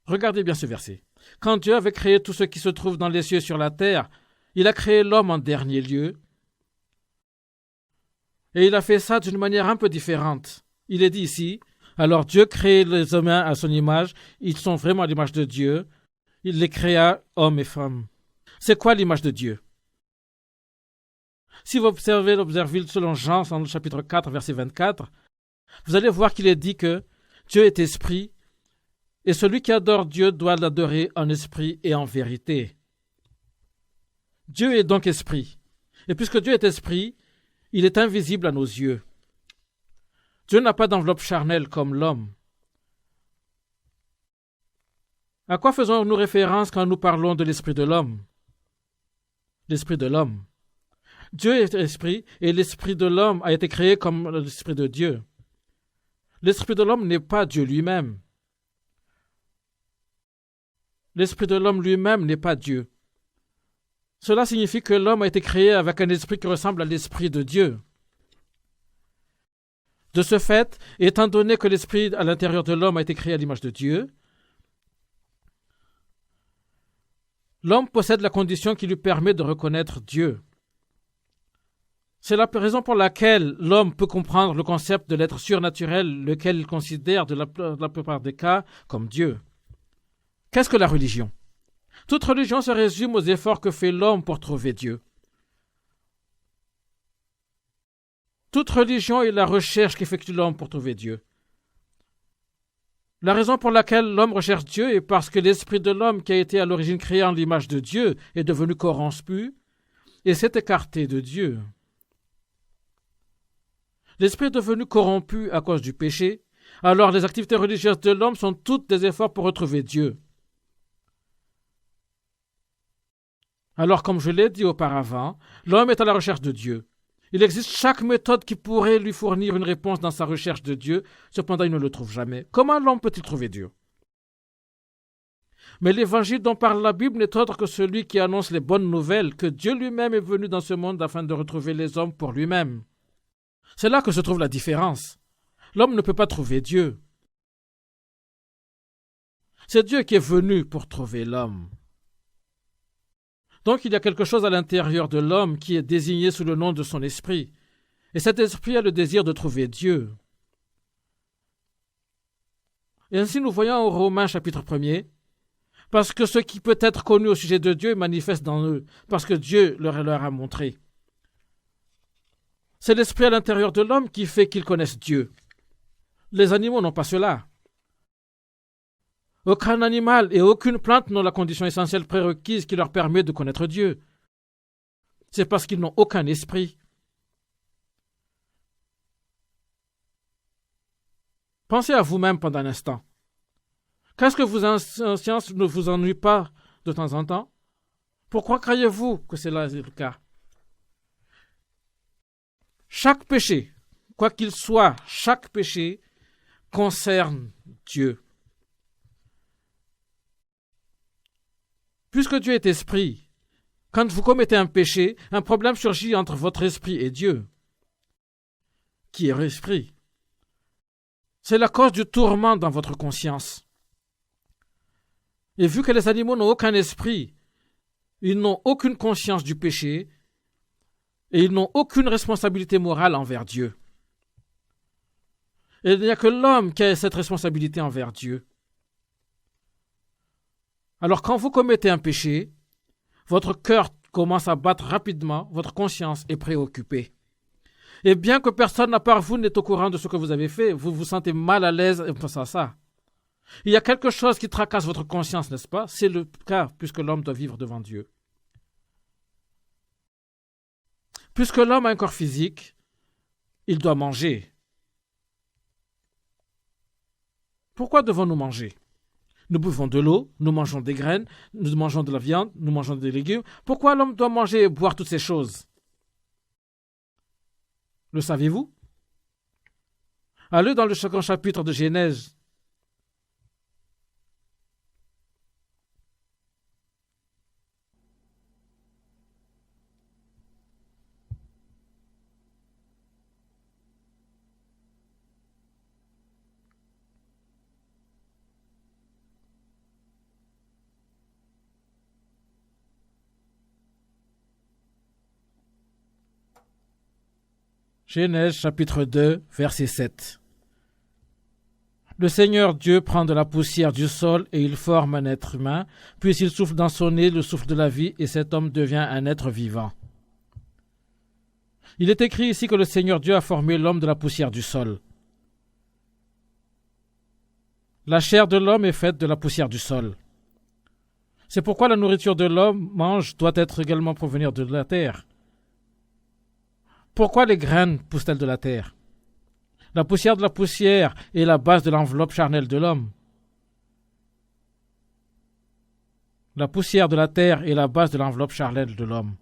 Regardez bien ce verset. Quand Dieu avait créé tout ce qui se trouve dans les cieux et sur la terre, il a créé l'homme en dernier lieu. Et il a fait ça d'une manière un peu différente. Il est dit ici, alors Dieu crée les humains à son image, ils sont vraiment à l'image de Dieu. Il les créa hommes et femmes. C'est quoi l'image de Dieu? Si vous observez selon Jean, dans le chapitre 4, verset 24, vous allez voir qu'il est dit que Dieu est esprit, et celui qui adore Dieu doit l'adorer en esprit et en vérité. Dieu est donc esprit. Et puisque Dieu est esprit, il est invisible à nos yeux. Dieu n'a pas d'enveloppe charnelle comme l'homme. À quoi faisons-nous référence quand nous parlons de l'esprit de l'homme? L'esprit de l'homme. Dieu est esprit et l'esprit de l'homme a été créé comme l'esprit de Dieu. L'esprit de l'homme n'est pas Dieu lui-même. L'esprit de l'homme lui-même n'est pas Dieu. Cela signifie que l'homme a été créé avec un esprit qui ressemble à l'esprit de Dieu. De ce fait, étant donné que l'esprit à l'intérieur de l'homme a été créé à l'image de Dieu, L'homme possède la condition qui lui permet de reconnaître Dieu. C'est la raison pour laquelle l'homme peut comprendre le concept de l'être surnaturel, lequel il considère de la plupart des cas comme Dieu. Qu'est-ce que la religion? Toute religion se résume aux efforts que fait l'homme pour trouver Dieu. Toute religion est la recherche qu'effectue l'homme pour trouver Dieu. La raison pour laquelle l'homme recherche Dieu est parce que l'esprit de l'homme, qui a été à l'origine créé en l'image de Dieu, est devenu corrompu et s'est écarté de Dieu. L'esprit est devenu corrompu à cause du péché, alors les activités religieuses de l'homme sont toutes des efforts pour retrouver Dieu. Alors, comme je l'ai dit auparavant, l'homme est à la recherche de Dieu. Il existe chaque méthode qui pourrait lui fournir une réponse dans sa recherche de Dieu, cependant il ne le trouve jamais. Comment l'homme peut-il trouver Dieu? Mais l'évangile dont parle la Bible n'est autre que celui qui annonce les bonnes nouvelles, que Dieu lui-même est venu dans ce monde afin de retrouver les hommes pour lui-même. C'est là que se trouve la différence. L'homme ne peut pas trouver Dieu. C'est Dieu qui est venu pour trouver l'homme. Donc il y a quelque chose à l'intérieur de l'homme qui est désigné sous le nom de son esprit. Et cet esprit a le désir de trouver Dieu. Et ainsi nous voyons au Romains chapitre 1er, parce que ce qui peut être connu au sujet de Dieu est manifeste dans eux, parce que Dieu leur a montré. C'est l'esprit à l'intérieur de l'homme qui fait qu'ils connaissent Dieu. Les animaux n'ont pas cela. Aucun animal et aucune plante n'ont la condition essentielle prérequise qui leur permet de connaître Dieu. C'est parce qu'ils n'ont aucun esprit. Pensez à vous-même pendant un instant. Qu'est-ce que vous en science ne vous ennuie pas de temps en temps? Pourquoi croyez-vous que c'est là le cas? Chaque péché, quoi qu'il soit, chaque péché concerne Dieu. Puisque Dieu est esprit, quand vous commettez un péché, un problème surgit entre votre esprit et Dieu, qui est esprit. C'est la cause du tourment dans votre conscience. Et vu que les animaux n'ont aucun esprit, ils n'ont aucune conscience du péché et ils n'ont aucune responsabilité morale envers Dieu. Et il n'y a que l'homme qui a cette responsabilité envers Dieu. Alors quand vous commettez un péché, votre cœur commence à battre rapidement, votre conscience est préoccupée. Et bien que personne à part vous n'est au courant de ce que vous avez fait, vous vous sentez mal à l'aise face à ça. Il y a quelque chose qui tracasse votre conscience, n'est-ce pas? C'est le cas, puisque l'homme doit vivre devant Dieu. Puisque l'homme a un corps physique, il doit manger. Pourquoi devons-nous manger? Nous buvons de l'eau, nous mangeons des graines, nous mangeons de la viande, nous mangeons des légumes. Pourquoi l'homme doit manger et boire toutes ces choses? Le savez-vous? Allez dans le second chapitre de Genèse. Genèse chapitre 2, verset 7. Le Seigneur Dieu prend de la poussière du sol et il forme un être humain, puis il souffle dans son nez le souffle de la vie et cet homme devient un être vivant. Il est écrit ici que le Seigneur Dieu a formé l'homme de la poussière du sol. La chair de l'homme est faite de la poussière du sol. C'est pourquoi la nourriture de l'homme mange doit être également provenir de la terre. Pourquoi les graines poussent-elles de la terre? La poussière de la poussière est la base de l'enveloppe charnelle de l'homme. La poussière de la terre est la base de l'enveloppe charnelle de l'homme.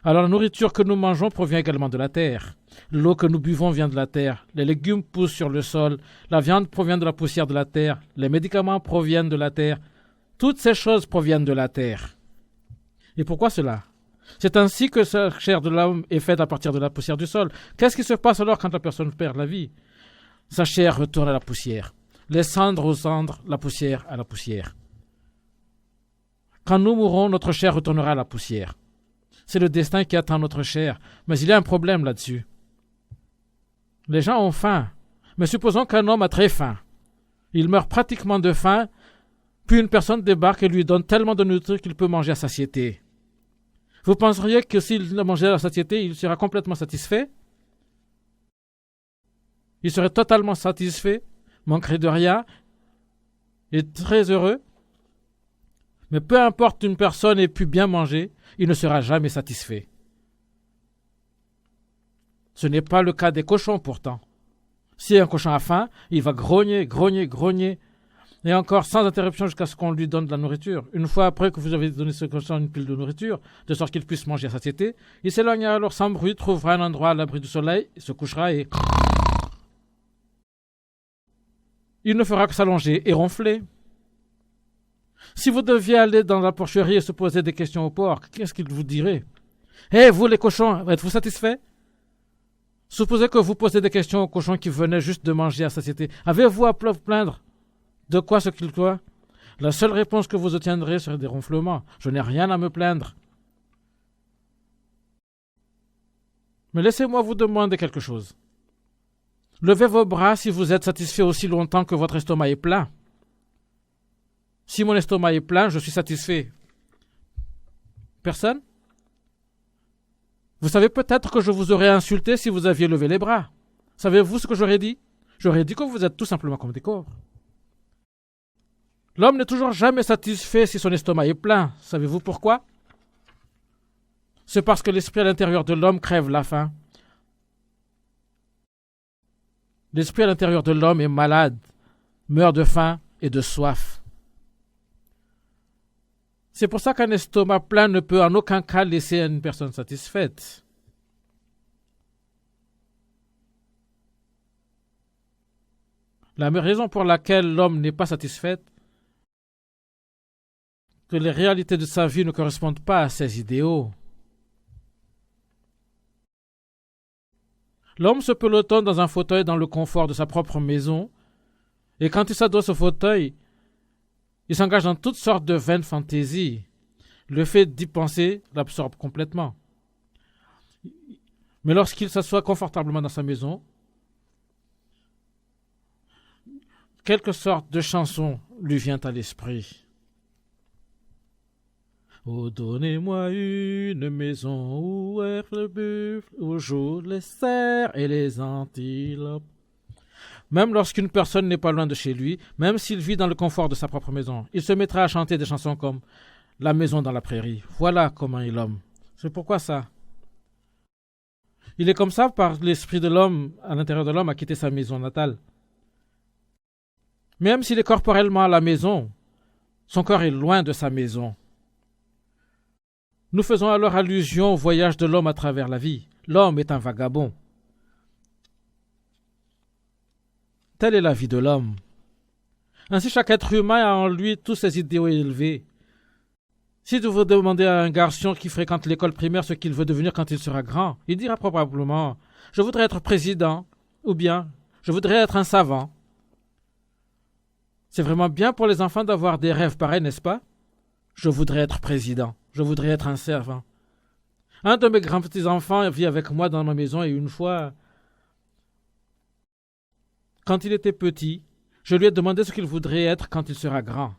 Alors la nourriture que nous mangeons provient également de la terre. L'eau que nous buvons vient de la terre. Les légumes poussent sur le sol. La viande provient de la poussière de la terre. Les médicaments proviennent de la terre. Toutes ces choses proviennent de la terre. Et pourquoi cela? C'est ainsi que la chair de l'homme est faite à partir de la poussière du sol. Qu'est-ce qui se passe alors quand la personne perd la vie? Sa chair retourne à la poussière. Les cendres aux cendres, la poussière à la poussière. Quand nous mourrons, notre chair retournera à la poussière. C'est le destin qui attend notre chair, mais il y a un problème là-dessus. Les gens ont faim, mais supposons qu'un homme a très faim. Il meurt pratiquement de faim, puis une personne débarque et lui donne tellement de nourriture qu'il peut manger à satiété. Vous penseriez que s'il mangeait à satiété, il sera complètement satisfait? Il serait totalement satisfait, manquerait de rien, et très heureux? Mais peu importe une personne ait pu bien manger, il ne sera jamais satisfait. Ce n'est pas le cas des cochons pourtant. Si un cochon a faim, il va grogner, grogner, grogner, et encore sans interruption jusqu'à ce qu'on lui donne de la nourriture. Une fois après que vous avez donné ce cochon une pile de nourriture, de sorte qu'il puisse manger à satiété, il s'éloignera alors sans bruit, trouvera un endroit à l'abri du soleil, se couchera et... il ne fera que s'allonger et ronfler. Si vous deviez aller dans la porcherie et se poser des questions au porc, qu'est-ce qu'il vous dirait? Hé, vous les cochons, êtes-vous satisfaits? Supposez que vous posez des questions aux cochons qui venaient juste de manger à satiété. Avez-vous à plaindre? De quoi ce qu'il doit? La seule réponse que vous obtiendrez serait des ronflements. Je n'ai rien à me plaindre. Mais laissez-moi vous demander quelque chose. Levez vos bras si vous êtes satisfait aussi longtemps que votre estomac est plein. Si mon estomac est plein, je suis satisfait. Personne? Vous savez peut-être que je vous aurais insulté si vous aviez levé les bras. Savez-vous ce que j'aurais dit? J'aurais dit que vous êtes tout simplement comme des corps. L'homme n'est toujours jamais satisfait si son estomac est plein. Savez-vous pourquoi? C'est parce que l'esprit à l'intérieur de l'homme crève la faim. L'esprit à l'intérieur de l'homme est malade, meurt de faim et de soif. C'est pour ça qu'un estomac plein ne peut en aucun cas laisser une personne satisfaite. La raison pour laquelle l'homme n'est pas satisfait, que les réalités de sa vie ne correspondent pas à ses idéaux. L'homme se pelotonne dans un fauteuil dans le confort de sa propre maison, et quand il s'adosse au fauteuil, il s'engage dans toutes sortes de vaines fantaisies. Le fait d'y penser l'absorbe complètement. Mais lorsqu'il s'assoit confortablement dans sa maison, quelque sorte de chanson lui vient à l'esprit. Oh, donnez-moi une maison où est le buffle, où jouent les cerfs et les antilopes. Même lorsqu'une personne n'est pas loin de chez lui, même s'il vit dans le confort de sa propre maison, il se mettra à chanter des chansons comme « La maison dans la prairie ». Voilà comment est l'homme. C'est pourquoi ça. Il est comme ça par l'esprit de l'homme, à l'intérieur de l'homme, a quitté sa maison natale. Même s'il est corporellement à la maison, son corps est loin de sa maison. Nous faisons alors allusion au voyage de l'homme à travers la vie. L'homme est un vagabond. Telle est la vie de l'homme. Ainsi, chaque être humain a en lui tous ses idéaux élevés. Si vous demandez à un garçon qui fréquente l'école primaire ce qu'il veut devenir quand il sera grand, il dira probablement « Je voudrais être président » ou bien « Je voudrais être un savant ». C'est vraiment bien pour les enfants d'avoir des rêves pareils, n'est-ce pas? Je voudrais être président. Je voudrais être un savant. Un de mes grands-petits-enfants vit avec moi dans ma maison et une fois, quand il était petit, je lui ai demandé ce qu'il voudrait être quand il sera grand.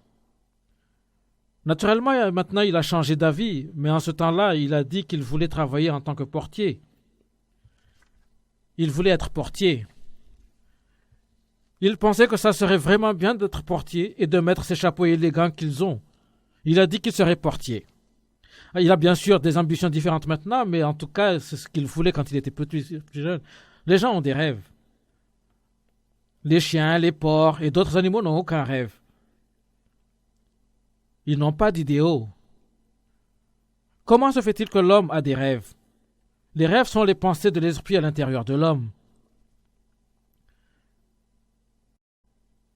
Naturellement, maintenant, il a changé d'avis, mais en ce temps-là, il a dit qu'il voulait travailler en tant que portier. Il voulait être portier. Il pensait que ça serait vraiment bien d'être portier et de mettre ces chapeaux élégants qu'ils ont. Il a dit qu'il serait portier. Il a bien sûr des ambitions différentes maintenant, mais en tout cas, c'est ce qu'il voulait quand il était plus jeune. Les gens ont des rêves. Les chiens, les porcs et d'autres animaux n'ont aucun rêve. Ils n'ont pas d'idéaux. Comment se fait-il que l'homme a des rêves? Les rêves sont les pensées de l'esprit à l'intérieur de l'homme.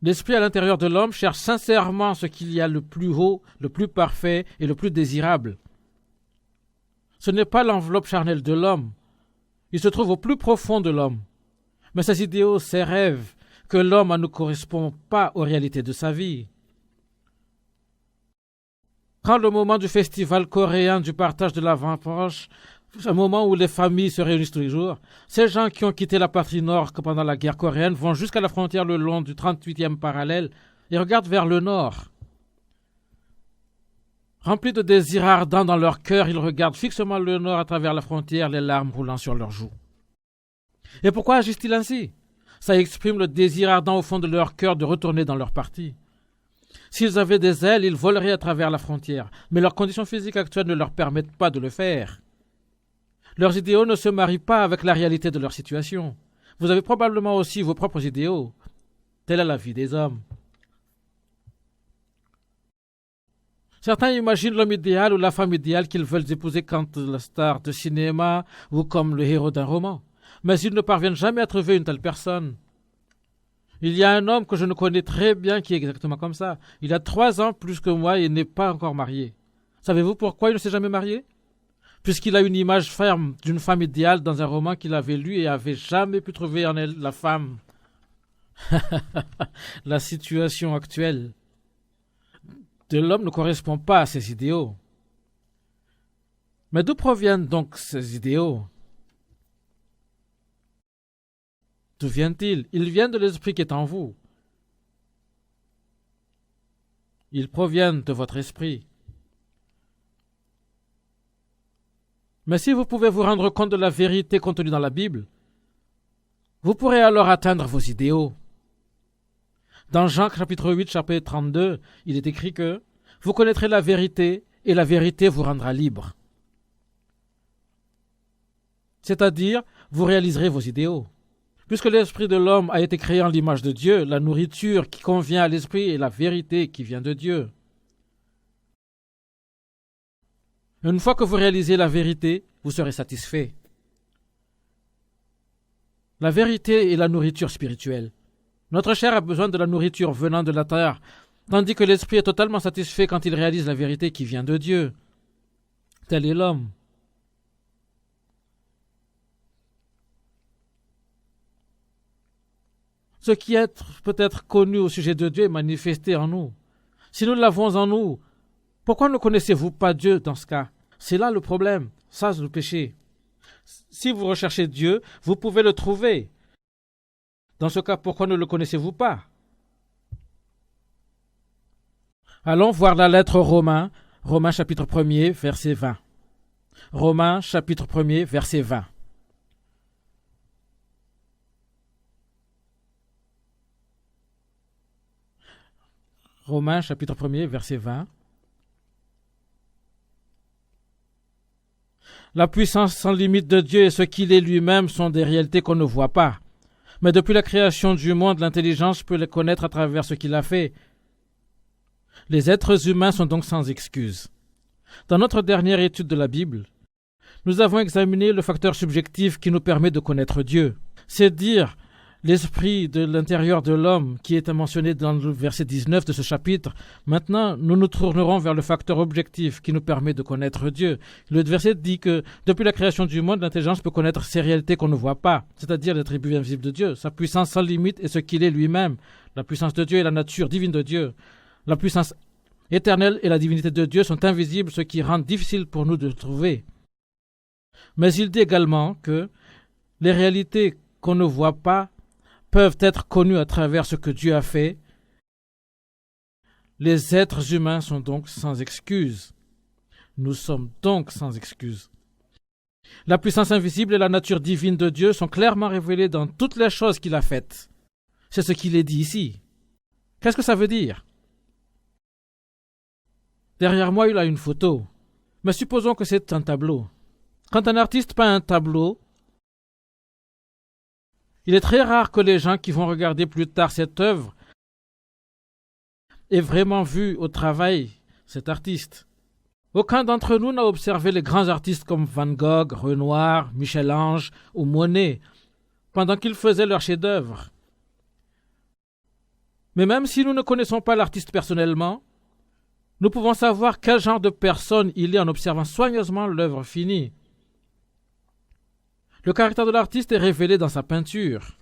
L'esprit à l'intérieur de l'homme cherche sincèrement ce qu'il y a le plus haut, le plus parfait et le plus désirable. Ce n'est pas l'enveloppe charnelle de l'homme. Il se trouve au plus profond de l'homme. Mais ces idéaux, ces rêves que l'homme a ne correspondent pas aux réalités de sa vie. Quand le moment du festival coréen du partage de l'avant-poche, un moment où les familles se réunissent tous les jours, ces gens qui ont quitté la patrie nord pendant la guerre coréenne vont jusqu'à la frontière le long du 38e parallèle et regardent vers le nord. Remplis de désirs ardents dans leur cœur, ils regardent fixement le nord à travers la frontière, les larmes roulant sur leurs joues. Et pourquoi agissent-ils ainsi? Ça exprime le désir ardent au fond de leur cœur de retourner dans leur parti. S'ils avaient des ailes, ils voleraient à travers la frontière, mais leurs conditions physiques actuelles ne leur permettent pas de le faire. Leurs idéaux ne se marient pas avec la réalité de leur situation. Vous avez probablement aussi vos propres idéaux. Telle est la vie des hommes. Certains imaginent l'homme idéal ou la femme idéale qu'ils veulent épouser quand la star de cinéma ou comme le héros d'un roman. Mais ils ne parviennent jamais à trouver une telle personne. Il y a un homme que je ne connais très bien qui est exactement comme ça. Il a 3 ans plus que moi et n'est pas encore marié. Savez-vous pourquoi il ne s'est jamais marié? Puisqu'il a une image ferme d'une femme idéale dans un roman qu'il avait lu et avait jamais pu trouver en elle la femme. La situation actuelle de l'homme ne correspond pas à ses idéaux. Mais d'où proviennent donc ces idéaux? D'où viennent-ils? Ils viennent de l'esprit qui est en vous. Ils proviennent de votre esprit. Mais si vous pouvez vous rendre compte de la vérité contenue dans la Bible, vous pourrez alors atteindre vos idéaux. Dans Jean chapitre 8, chapitre 32, il est écrit que « Vous connaîtrez la vérité, et la vérité vous rendra libre. » C'est-à-dire, vous réaliserez vos idéaux. Puisque l'esprit de l'homme a été créé en l'image de Dieu, la nourriture qui convient à l'esprit est la vérité qui vient de Dieu. Une fois que vous réalisez la vérité, vous serez satisfait. La vérité est la nourriture spirituelle. Notre chair a besoin de la nourriture venant de la terre, tandis que l'esprit est totalement satisfait quand il réalise la vérité qui vient de Dieu. Tel est l'homme. Ce qui est peut-être connu au sujet de Dieu est manifesté en nous. Si nous l'avons en nous, pourquoi ne connaissez-vous pas Dieu dans ce cas? C'est là le problème, ça c'est le péché. Si vous recherchez Dieu, vous pouvez le trouver. Dans ce cas, pourquoi ne le connaissez-vous pas? Allons voir la lettre aux Romains, Romains chapitre 1er, verset 20. Romains chapitre 1er, verset 20. Romains chapitre 1er, verset 20. La puissance sans limite de Dieu et ce qu'il est lui-même sont des réalités qu'on ne voit pas. Mais depuis la création du monde, l'intelligence peut les connaître à travers ce qu'il a fait. Les êtres humains sont donc sans excuse. Dans notre dernière étude de la Bible, nous avons examiné le facteur subjectif qui nous permet de connaître Dieu. C'est dire l'esprit de l'intérieur de l'homme qui est mentionné dans le verset 19 de ce chapitre. Maintenant, nous nous tournerons vers le facteur objectif qui nous permet de connaître Dieu. Le verset dit que depuis la création du monde, l'intelligence peut connaître ces réalités qu'on ne voit pas, c'est-à-dire l'attribut invisible de Dieu, sa puissance sans limite et ce qu'il est lui-même. La puissance de Dieu et la nature divine de Dieu. La puissance éternelle et la divinité de Dieu sont invisibles, ce qui rend difficile pour nous de le trouver. Mais il dit également que les réalités qu'on ne voit pas peuvent être connues à travers ce que Dieu a fait. Les êtres humains sont donc sans excuse. Nous sommes donc sans excuse. La puissance invisible et la nature divine de Dieu sont clairement révélées dans toutes les choses qu'il a faites. C'est ce qu'il est dit ici. Qu'est-ce que ça veut dire? Derrière moi, il a une photo. Mais supposons que c'est un tableau. Quand un artiste peint un tableau, il est très rare que les gens qui vont regarder plus tard cette œuvre aient vraiment vu au travail cet artiste. Aucun d'entre nous n'a observé les grands artistes comme Van Gogh, Renoir, Michel-Ange ou Monet pendant qu'ils faisaient leur chef-d'œuvre. Mais même si nous ne connaissons pas l'artiste personnellement, nous pouvons savoir quel genre de personne il est en observant soigneusement l'œuvre finie. Le caractère de l'artiste est révélé dans sa peinture.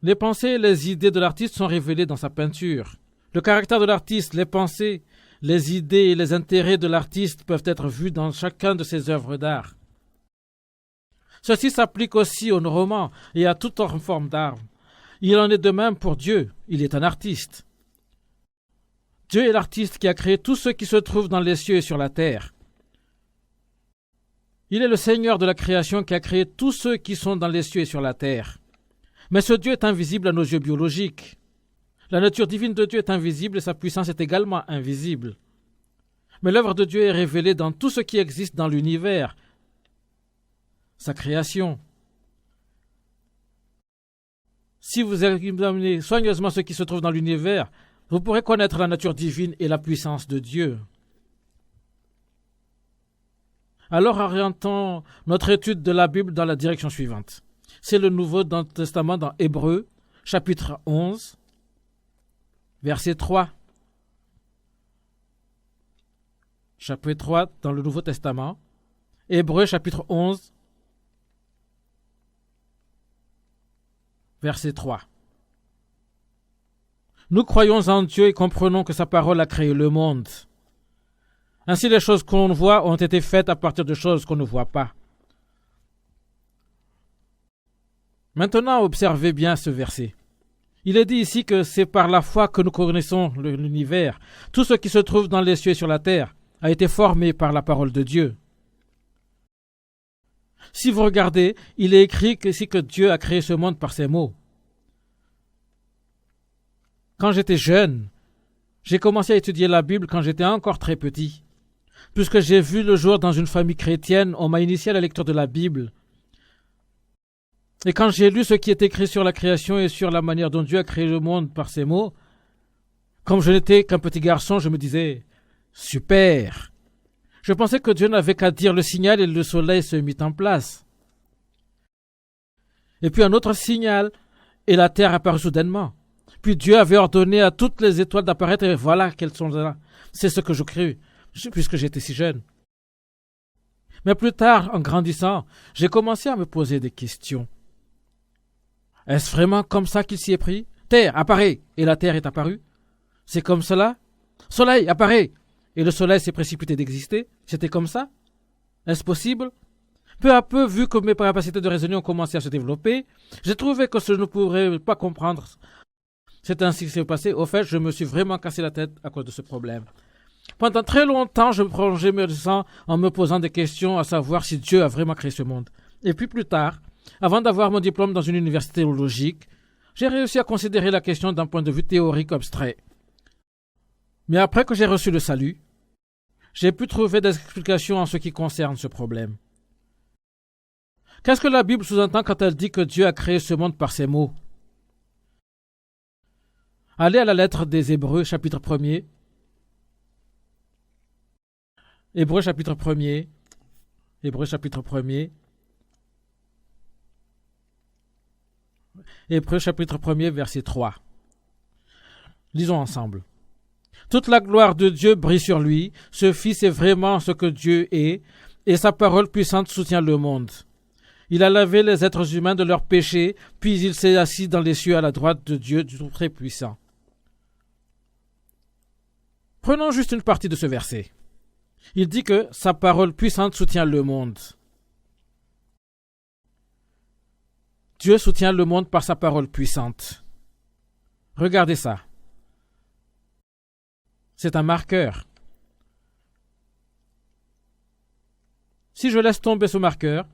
Les pensées et les idées de l'artiste sont révélées dans sa peinture. Le caractère de l'artiste, les pensées, les idées et les intérêts de l'artiste peuvent être vus dans chacun de ses œuvres d'art. Ceci s'applique aussi aux romans et à toute autre forme d'art. Il en est de même pour Dieu, il est un artiste. Dieu est l'artiste qui a créé tout ce qui se trouve dans les cieux et sur la terre. Il est le Seigneur de la création qui a créé tous ceux qui sont dans les cieux et sur la terre. Mais ce Dieu est invisible à nos yeux biologiques. La nature divine de Dieu est invisible et sa puissance est également invisible. Mais l'œuvre de Dieu est révélée dans tout ce qui existe dans l'univers, sa création. Si vous examinez soigneusement ce qui se trouve dans l'univers, vous pourrez connaître la nature divine et la puissance de Dieu. Alors orientons notre étude de la Bible dans la direction suivante. C'est le Nouveau Testament dans Hébreux, chapitre 11, verset 3. Chapitre 3 dans le Nouveau Testament. Hébreux, chapitre 11, verset 3. Nous croyons en Dieu et comprenons que sa parole a créé le monde. Ainsi, les choses qu'on voit ont été faites à partir de choses qu'on ne voit pas. Maintenant, observez bien ce verset. Il est dit ici que c'est par la foi que nous connaissons l'univers. Tout ce qui se trouve dans les cieux et sur la terre a été formé par la parole de Dieu. Si vous regardez, il est écrit ici que Dieu a créé ce monde par ses mots. Quand j'étais jeune, j'ai commencé à étudier la Bible quand j'étais encore très petit. Puisque j'ai vu le jour dans une famille chrétienne, on m'a initié à la lecture de la Bible. Et quand j'ai lu ce qui est écrit sur la création et sur la manière dont Dieu a créé le monde par ses mots, comme je n'étais qu'un petit garçon, je me disais « Super !» Je pensais que Dieu n'avait qu'à dire le signal et le soleil se mit en place. Et puis un autre signal et la terre apparut soudainement. Puis Dieu avait ordonné à toutes les étoiles d'apparaître et voilà qu'elles sont là. C'est ce que je crus, puisque j'étais si jeune. Mais plus tard, en grandissant, j'ai commencé à me poser des questions. Est-ce vraiment comme ça qu'il s'y est pris? Terre, apparaît, et la terre est apparue. C'est comme cela? Soleil, apparaît, et le soleil s'est précipité d'exister. C'était comme ça? Est-ce possible? Peu à peu, vu que mes capacités de raisonner ont commencé à se développer, j'ai trouvé que je ne pourrais pas comprendre. C'est ainsi que c'est passé. Au fait, je me suis vraiment cassé la tête à cause de ce problème. Pendant très longtemps, je prolongeais mes leçons en me posant des questions à savoir si Dieu a vraiment créé ce monde. Et puis plus tard, avant d'avoir mon diplôme dans une université théologique, j'ai réussi à considérer la question d'un point de vue théorique abstrait. Mais après que j'ai reçu le salut, j'ai pu trouver des explications en ce qui concerne ce problème. Qu'est-ce que la Bible sous-entend quand elle dit que Dieu a créé ce monde par ses mots? Allez à la lettre des Hébreux, chapitre 1er. Hébreux, chapitre 1er. Hébreux, chapitre 1er. Hébreux, chapitre 1er, verset 3. Lisons ensemble. Toute la gloire de Dieu brille sur lui. Ce Fils est vraiment ce que Dieu est, et sa parole puissante soutient le monde. Il a lavé les êtres humains de leurs péchés, puis il s'est assis dans les cieux à la droite de Dieu du Très-Puissant. Prenons juste une partie de ce verset. Il dit que sa parole puissante soutient le monde. Dieu soutient le monde par sa parole puissante. Regardez ça. C'est un marqueur. Si je laisse tomber ce marqueur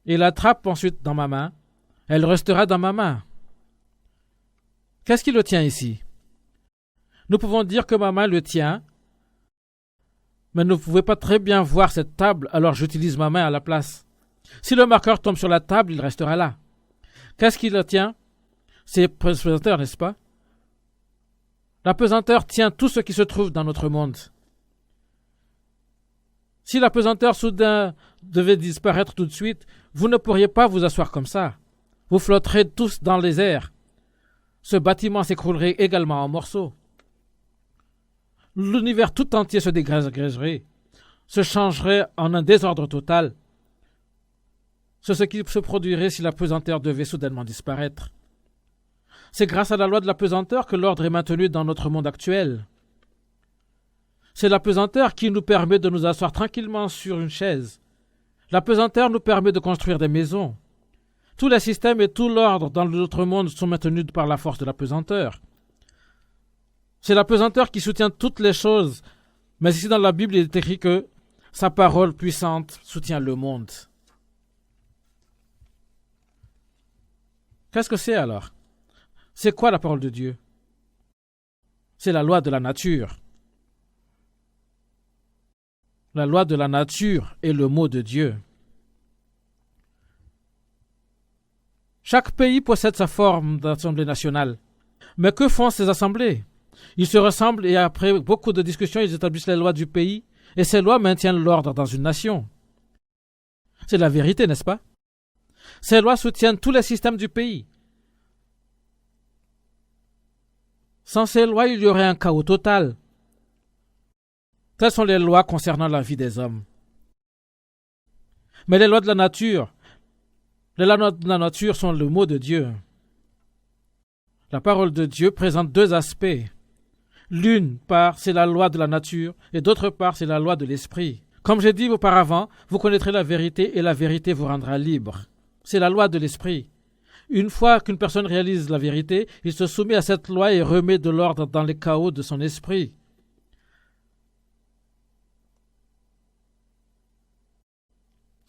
et l'attrape ensuite dans ma main, elle restera dans ma main. Qu'est-ce qui le tient ici? Nous pouvons dire que ma main le tient, mais ne pouvez pas très bien voir cette table, alors j'utilise ma main à la place. Si le marqueur tombe sur la table, il restera là. Qu'est-ce qui le tient? C'est la pesanteur, n'est-ce pas? La pesanteur tient tout ce qui se trouve dans notre monde. Si la pesanteur soudain devait disparaître tout de suite, vous ne pourriez pas vous asseoir comme ça. Vous flotterez tous dans les airs. Ce bâtiment s'écroulerait également en morceaux. L'univers tout entier se dégrégerait, se changerait en un désordre total. C'est ce qui se produirait si la pesanteur devait soudainement disparaître. C'est grâce à la loi de la pesanteur que l'ordre est maintenu dans notre monde actuel. C'est la pesanteur qui nous permet de nous asseoir tranquillement sur une chaise. La pesanteur nous permet de construire des maisons. Tous les systèmes et tout l'ordre dans notre monde sont maintenus par la force de la pesanteur. C'est la pesanteur qui soutient toutes les choses, mais ici dans la Bible il est écrit que sa parole puissante soutient le monde. Qu'est-ce que c'est alors? C'est quoi la parole de Dieu? C'est la loi de la nature. La loi de la nature est le mot de Dieu. Chaque pays possède sa forme d'assemblée nationale. Mais que font ces assemblées? Ils se ressemblent et après beaucoup de discussions, ils établissent les lois du pays et ces lois maintiennent l'ordre dans une nation. C'est la vérité, n'est-ce pas? Ces lois soutiennent tous les systèmes du pays. Sans ces lois, il y aurait un chaos total. Telles sont les lois concernant la vie des hommes. Mais les lois de la nature, sont le mot de Dieu. La parole de Dieu présente deux aspects. L'une part, c'est la loi de la nature, et d'autre part, c'est la loi de l'esprit. Comme j'ai dit auparavant, vous connaîtrez la vérité et la vérité vous rendra libre. C'est la loi de l'esprit. Une fois qu'une personne réalise la vérité, il se soumet à cette loi et remet de l'ordre dans les chaos de son esprit.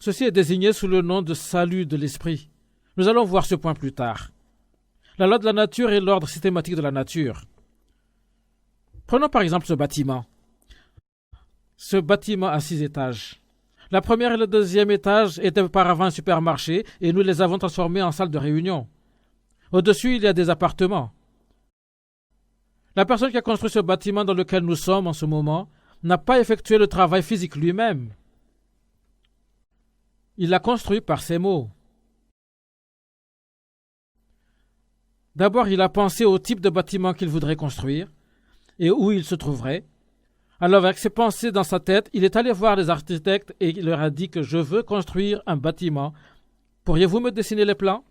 Ceci est désigné sous le nom de salut de l'esprit. Nous allons voir ce point plus tard. La loi de la nature est l'ordre systématique de la nature. Prenons par exemple ce bâtiment. Ce bâtiment à 6 étages. La première et le deuxième étage étaient auparavant un supermarché et nous les avons transformés en salle de réunion. Au-dessus, il y a des appartements. La personne qui a construit ce bâtiment dans lequel nous sommes en ce moment n'a pas effectué le travail physique lui-même. Il l'a construit par ses mots. D'abord, il a pensé au type de bâtiment qu'il voudrait construire et où il se trouverait. Alors, avec ses pensées dans sa tête, il est allé voir les architectes et il leur a dit que je veux construire un bâtiment. Pourriez-vous me dessiner les plans?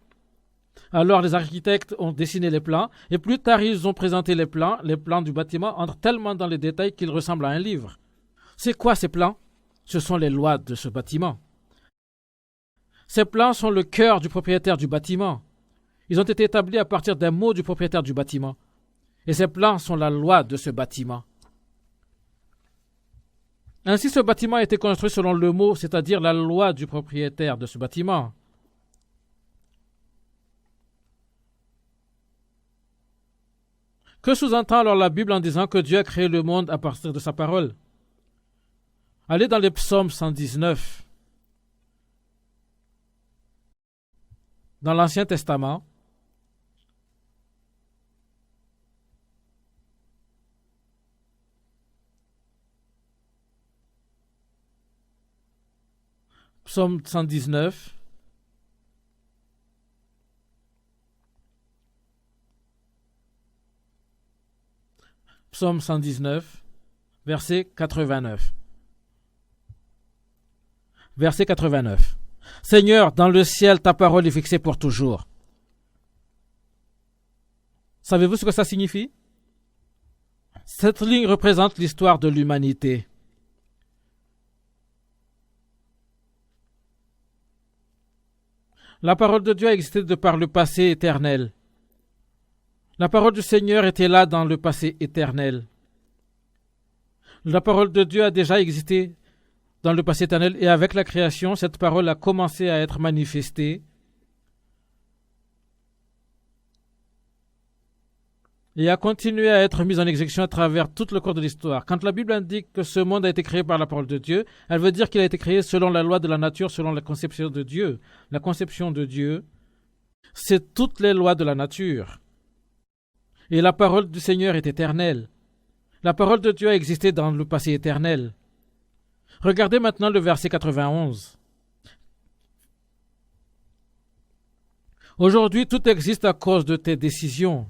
Alors, les architectes ont dessiné les plans et plus tard, ils ont présenté les plans. Les plans du bâtiment entrent tellement dans les détails qu'ils ressemblent à un livre. C'est quoi ces plans? Ce sont les lois de ce bâtiment. Ces plans sont le cœur du propriétaire du bâtiment. Ils ont été établis à partir des mots du propriétaire du bâtiment. Et ces plans sont la loi de ce bâtiment. Ainsi, ce bâtiment a été construit selon le mot, c'est-à-dire la loi du propriétaire de ce bâtiment. Que sous-entend alors la Bible en disant que Dieu a créé le monde à partir de sa parole? Allez dans les psaumes 119. Dans l'Ancien Testament, psaume 119, psaume 119, verset 89. Verset 89. Seigneur, dans le ciel, ta parole est fixée pour toujours. Savez-vous ce que ça signifie? Cette ligne représente l'histoire de l'humanité. La parole de Dieu a existé de par le passé éternel. La parole du Seigneur était là dans le passé éternel. La parole de Dieu a déjà existé dans le passé éternel et avec la création, cette parole a commencé à être manifestée et a continué à être mise en exécution à travers tout le cours de l'histoire. Quand la Bible indique que ce monde a été créé par la parole de Dieu, elle veut dire qu'il a été créé selon la loi de la nature, selon la conception de Dieu. La conception de Dieu, c'est toutes les lois de la nature. Et la parole du Seigneur est éternelle. La parole de Dieu a existé dans le passé éternel. Regardez maintenant le verset 91. Aujourd'hui, tout existe à cause de tes décisions.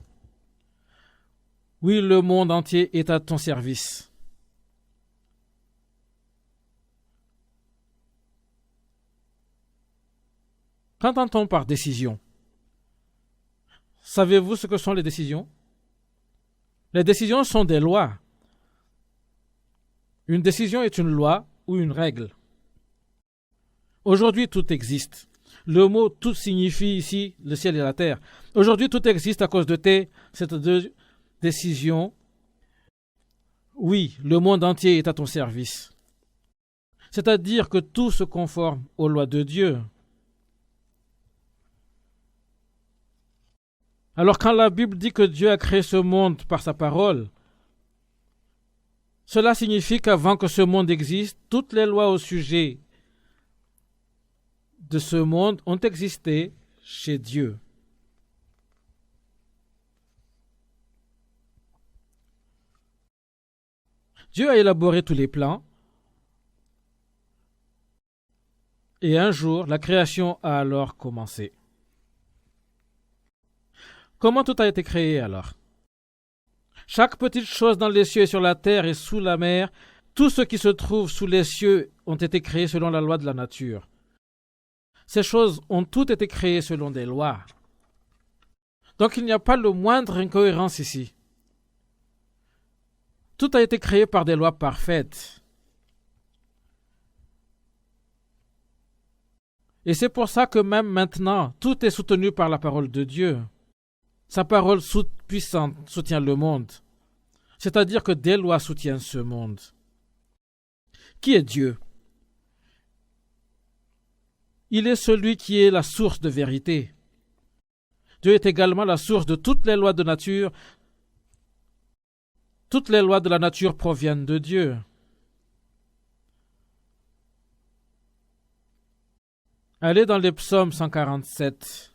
Oui, le monde entier est à ton service. Qu'entend-on par décision? Savez-vous ce que sont les décisions? Les décisions sont des lois. Une décision est une loi ou une règle. Aujourd'hui, tout existe. Le mot tout signifie ici le ciel et la terre. Aujourd'hui, tout existe à cause de cette décision. Oui, le monde entier est à ton service. C'est-à-dire que tout se conforme aux lois de Dieu. Alors quand la Bible dit que Dieu a créé ce monde par sa parole, cela signifie qu'avant que ce monde existe, toutes les lois au sujet de ce monde ont existé chez Dieu. Dieu a élaboré tous les plans et un jour, la création a alors commencé. Comment tout a été créé alors? Chaque petite chose dans les cieux et sur la terre et sous la mer, tout ce qui se trouve sous les cieux ont été créés selon la loi de la nature. Ces choses ont toutes été créées selon des lois. Donc il n'y a pas le moindre incohérence ici. Tout a été créé par des lois parfaites. Et c'est pour ça que même maintenant, tout est soutenu par la parole de Dieu. Sa parole puissante soutient le monde. C'est-à-dire que des lois soutiennent ce monde. Qui est Dieu? Il est celui qui est la source de vérité. Dieu est également la source de toutes les lois de nature. Toutes les lois de la nature proviennent de Dieu. Allez dans les psaumes 147.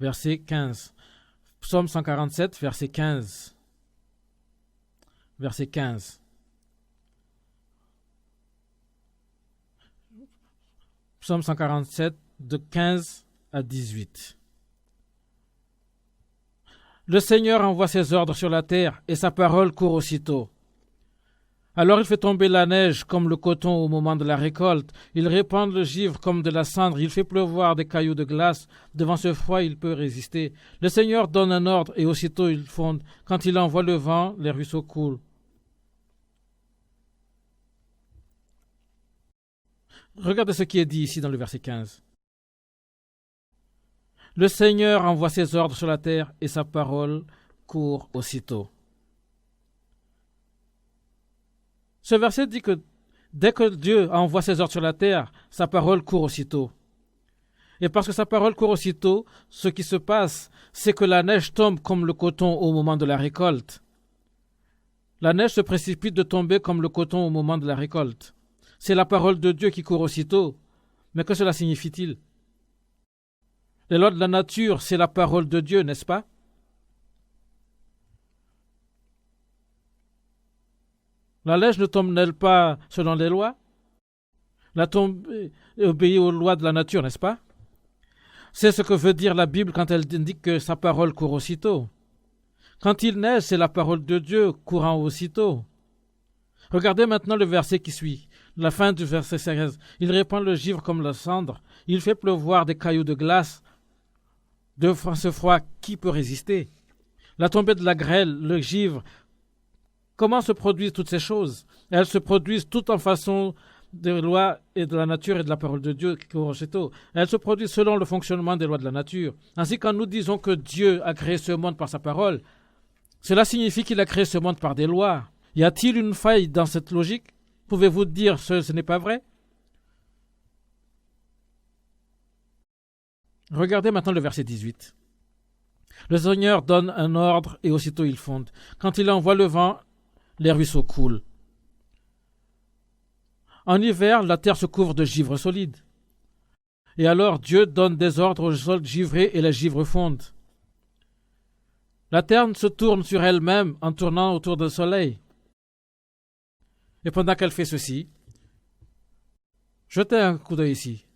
Verset 15. Psaume 147, verset 15. Verset 15. Psaume 147, de 15 à 18. Le Seigneur envoie ses ordres sur la terre et sa parole court aussitôt. Alors il fait tomber la neige comme le coton au moment de la récolte. Il répand le givre comme de la cendre. Il fait pleuvoir des cailloux de glace. Devant ce froid, il peut résister. Le Seigneur donne un ordre et aussitôt il fonde. Quand il envoie le vent, les ruisseaux coulent. Regardez ce qui est dit ici dans le verset 15. Le Seigneur envoie ses ordres sur la terre et sa parole court aussitôt. Ce verset dit que dès que Dieu envoie ses ordres sur la terre, sa parole court aussitôt. Et parce que sa parole court aussitôt, ce qui se passe, c'est que la neige tombe comme le coton au moment de la récolte. La neige se précipite de tomber comme le coton au moment de la récolte. C'est la parole de Dieu qui court aussitôt. Mais que cela signifie-t-il? Les lois de la nature, c'est la parole de Dieu, n'est-ce pas? La neige ne tombe-t-elle pas selon les lois? La tombe obéit aux lois de la nature, n'est-ce pas? C'est ce que veut dire la Bible quand elle indique que sa parole court aussitôt. Quand il neige, c'est la parole de Dieu courant aussitôt. Regardez maintenant le verset qui suit, la fin du verset 16. Il répand le givre comme la cendre. Il fait pleuvoir des cailloux de glace. De ce froid, qui peut résister? La tombée de la grêle, le givre. Comment se produisent toutes ces choses? Elles se produisent toutes en façon des lois et de la nature et de la parole de Dieu qui court aussitôt. Elles se produisent selon le fonctionnement des lois de la nature. Ainsi, quand nous disons que Dieu a créé ce monde par sa parole, cela signifie qu'il a créé ce monde par des lois. Y a-t-il une faille dans cette logique? Pouvez-vous dire ce n'est pas vrai? Regardez maintenant le verset 18. Le Seigneur donne un ordre et aussitôt il fonde. Quand il envoie le vent, les ruisseaux coulent. En hiver, la terre se couvre de givre solide. Et alors Dieu donne des ordres au sol givré et les givres fondent. La terre se tourne sur elle-même en tournant autour du soleil. Et pendant qu'elle fait ceci, Jetez un coup d'œil ici.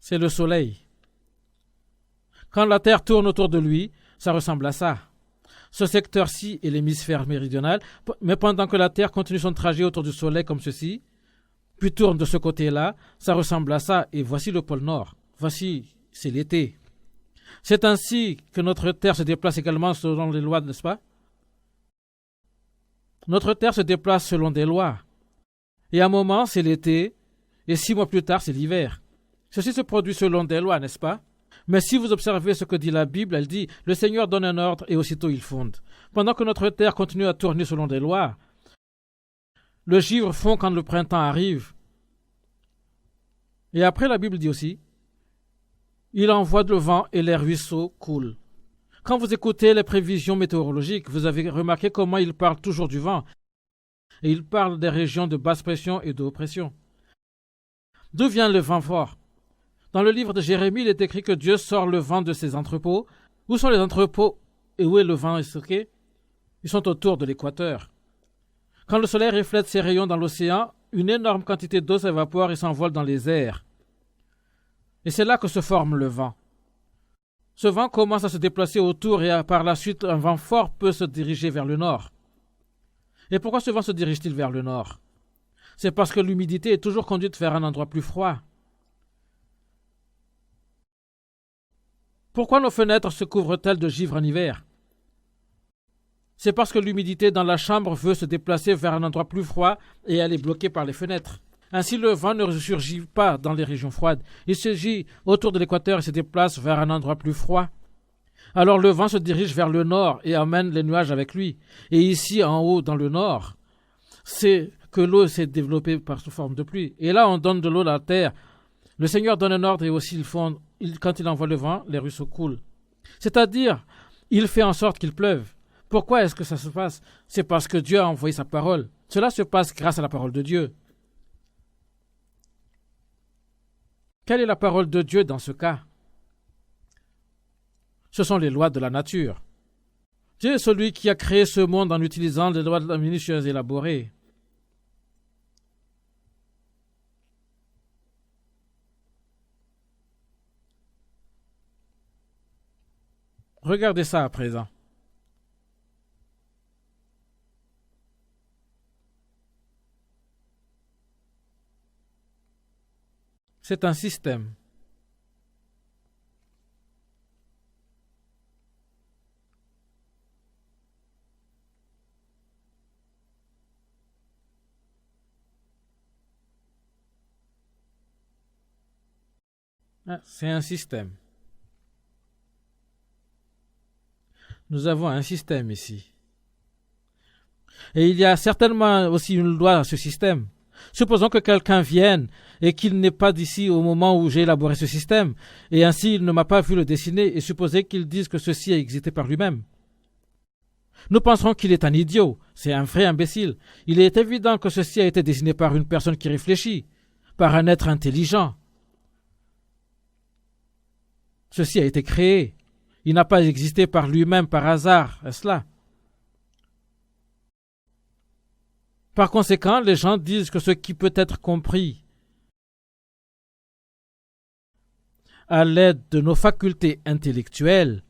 C'est le soleil. Quand la Terre tourne autour de lui, ça ressemble à ça. Ce secteur-ci est l'hémisphère méridional, mais pendant que la Terre continue son trajet autour du soleil comme ceci, puis tourne de ce côté-là, ça ressemble à ça, et voici le pôle Nord. Voici, c'est l'été. C'est ainsi que notre Terre se déplace également selon les lois, n'est-ce pas? Notre Terre se déplace selon des lois. Et à un moment, c'est l'été, et 6 mois plus tard, c'est l'hiver. Ceci se produit selon des lois, n'est-ce pas? Mais si vous observez ce que dit la Bible, elle dit « Le Seigneur donne un ordre et aussitôt il fonde ». Pendant que notre terre continue à tourner selon des lois, le givre fond quand le printemps arrive. Et après, la Bible dit aussi « Il envoie le vent et les ruisseaux coulent ». Quand vous écoutez les prévisions météorologiques, vous avez remarqué comment il parle toujours du vent. Et il parle des régions de basse pression et de haute pression. D'où vient le vent fort? Dans le livre de Jérémie, il est écrit que Dieu sort le vent de ses entrepôts. Où sont les entrepôts et où est le vent stocké? Ils sont autour de l'équateur. Quand le soleil reflète ses rayons dans l'océan, une énorme quantité d'eau s'évapore et s'envole dans les airs. Et c'est là que se forme le vent. Ce vent commence à se déplacer autour et par la suite, un vent fort peut se diriger vers le nord. Et pourquoi ce vent se dirige-t-il vers le nord? C'est parce que l'humidité est toujours conduite vers un endroit plus froid. Pourquoi nos fenêtres se couvrent-elles de givre en hiver? C'est parce que l'humidité dans la chambre veut se déplacer vers un endroit plus froid et elle est bloquée par les fenêtres. Ainsi, le vent ne surgit pas dans les régions froides. Il surgit autour de l'équateur et se déplace vers un endroit plus froid. Alors le vent se dirige vers le nord et amène les nuages avec lui. Et ici, en haut, dans le nord, c'est que l'eau s'est développée par sous forme de pluie. Et là, on donne de l'eau à la terre. Le Seigneur donne un ordre et aussi il fonde. Quand il envoie le vent, les ruisseaux coulent. C'est-à-dire, il fait en sorte qu'il pleuve. Pourquoi est-ce que ça se passe? C'est parce que Dieu a envoyé sa parole. Cela se passe grâce à la parole de Dieu. Quelle est la parole de Dieu dans ce cas? Ce sont les lois de la nature. Dieu est celui qui a créé ce monde en utilisant des lois minutieuses et élaborées. Regardez ça à présent. C'est un système. C'est un système. Nous avons un système ici. Et il y a certainement aussi une loi à ce système. Supposons que quelqu'un vienne et qu'il n'est pas d'ici au moment où j'ai élaboré ce système, et ainsi il ne m'a pas vu le dessiner, et supposez qu'il dise que ceci a existé par lui-même. Nous penserons qu'il est un idiot, c'est un vrai imbécile. Il est évident que ceci a été dessiné par une personne qui réfléchit, par un être intelligent. Ceci a été créé. Il n'a pas existé par lui-même, par hasard, est-ce là? Par conséquent, les gens disent que ce qui peut être compris à l'aide de nos facultés intellectuelles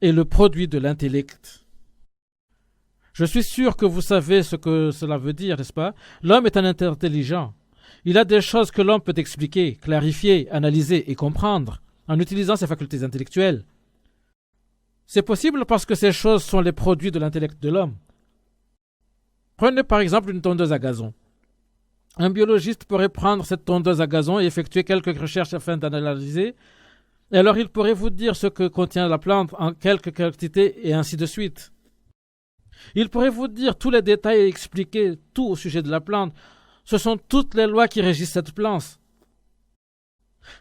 est le produit de l'intellect. Je suis sûr que vous savez ce que cela veut dire, n'est-ce pas? L'homme est un être intelligent. Il a des choses que l'homme peut expliquer, clarifier, analyser et comprendre en utilisant ses facultés intellectuelles. C'est possible parce que ces choses sont les produits de l'intellect de l'homme. Prenez par exemple une tondeuse à gazon. Un biologiste pourrait prendre cette tondeuse à gazon et effectuer quelques recherches afin d'analyser, et alors il pourrait vous dire ce que contient la plante en quelques quantités et ainsi de suite. Il pourrait vous dire tous les détails et expliquer tout au sujet de la plante. Ce sont toutes les lois qui régissent cette plante.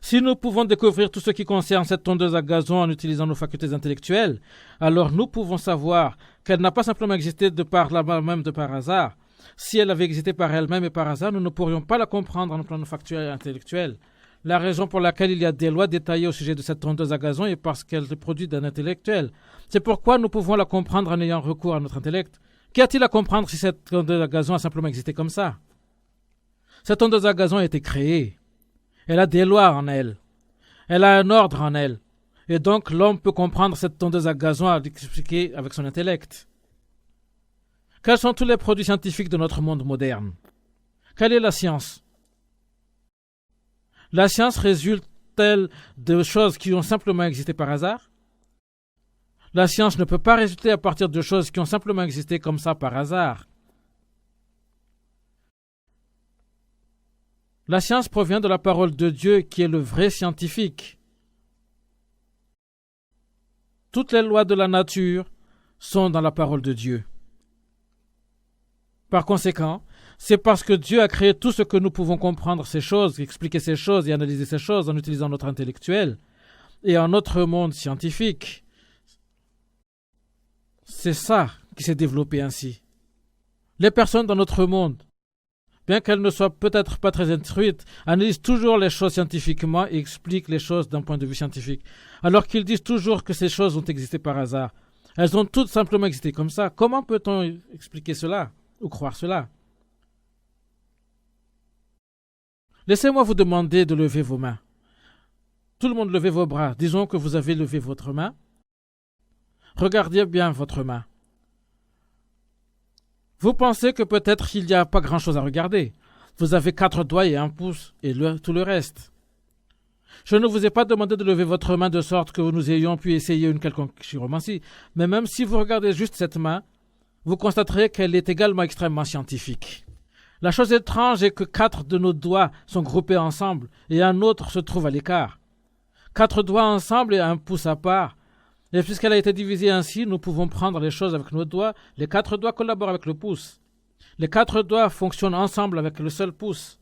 Si nous pouvons découvrir tout ce qui concerne cette tondeuse à gazon en utilisant nos facultés intellectuelles, alors nous pouvons savoir qu'elle n'a pas simplement existé de par elle-même de par hasard. Si elle avait existé par elle-même et par hasard, nous ne pourrions pas la comprendre en plan de facultés intellectuelles. La raison pour laquelle il y a des lois détaillées au sujet de cette tondeuse à gazon est parce qu'elle est produite d'un intellectuel. C'est pourquoi nous pouvons la comprendre en ayant recours à notre intellect. Qu'y a-t-il à comprendre si cette tondeuse à gazon a simplement existé comme ça? Cette tondeuse à gazon a été créée. Elle a des lois en elle. Elle a un ordre en elle. Et donc l'homme peut comprendre cette tondeuse à gazon à l'expliquer avec son intellect. Quels sont tous les produits scientifiques de notre monde moderne? Quelle est la science? La science résulte-t-elle de choses qui ont simplement existé par hasard? La science ne peut pas résulter à partir de choses qui ont simplement existé comme ça par hasard. La science provient de la parole de Dieu qui est le vrai scientifique. Toutes les lois de la nature sont dans la parole de Dieu. Par conséquent, c'est parce que Dieu a créé tout ce que nous pouvons comprendre ces choses, expliquer ces choses et analyser ces choses en utilisant notre intellectuel et en notre monde scientifique. C'est ça qui s'est développé ainsi. Les personnes dans notre monde, bien qu'elles ne soient peut-être pas très instruites, analysent toujours les choses scientifiquement et expliquent les choses d'un point de vue scientifique, alors qu'ils disent toujours que ces choses ont existé par hasard. Elles ont toutes simplement existé comme ça. Comment peut-on expliquer cela ou croire cela? Laissez-moi vous demander de lever vos mains. Tout le monde levez vos bras. Disons que vous avez levé votre main. Regardez bien votre main. Vous pensez que peut-être il n'y a pas grand-chose à regarder. Vous avez 4 doigts et 1 pouce et tout le reste. Je ne vous ai pas demandé de lever votre main de sorte que nous ayons pu essayer une quelconque chiromancie, mais même si vous regardez juste cette main, vous constaterez qu'elle est également extrêmement scientifique. La chose étrange est que 4 de nos doigts sont groupés ensemble et un autre se trouve à l'écart. 4 doigts ensemble et 1 pouce à part. Et puisqu'elle a été divisée ainsi, nous pouvons prendre les choses avec nos doigts. Les 4 doigts collaborent avec le pouce. Les 4 doigts fonctionnent ensemble avec le seul pouce.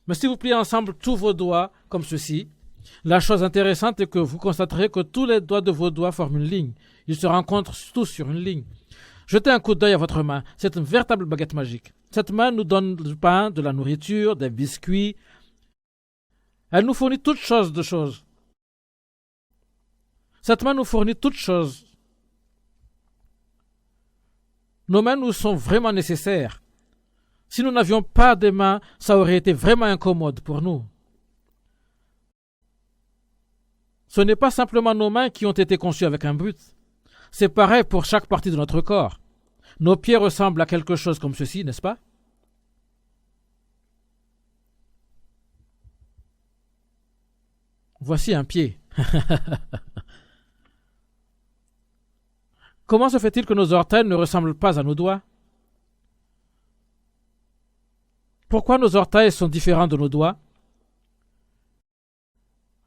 Mais si vous pliez ensemble tous vos doigts, comme ceci, la chose intéressante est que vous constaterez que tous les doigts de vos doigts forment une ligne. Ils se rencontrent tous sur une ligne. Jetez un coup d'œil à votre main. C'est une véritable baguette magique. Cette main nous donne du pain, de la nourriture, des biscuits. Elle nous fournit toutes sortes de choses. Cette main nous fournit toutes choses. Nos mains nous sont vraiment nécessaires. Si nous n'avions pas de mains, ça aurait été vraiment incommode pour nous. Ce n'est pas simplement nos mains qui ont été conçues avec un but. C'est pareil pour chaque partie de notre corps. Nos pieds ressemblent à quelque chose comme ceci, n'est-ce pas? Voici un pied. Comment se fait-il que nos orteils ne ressemblent pas à nos doigts? Pourquoi nos orteils sont différents de nos doigts?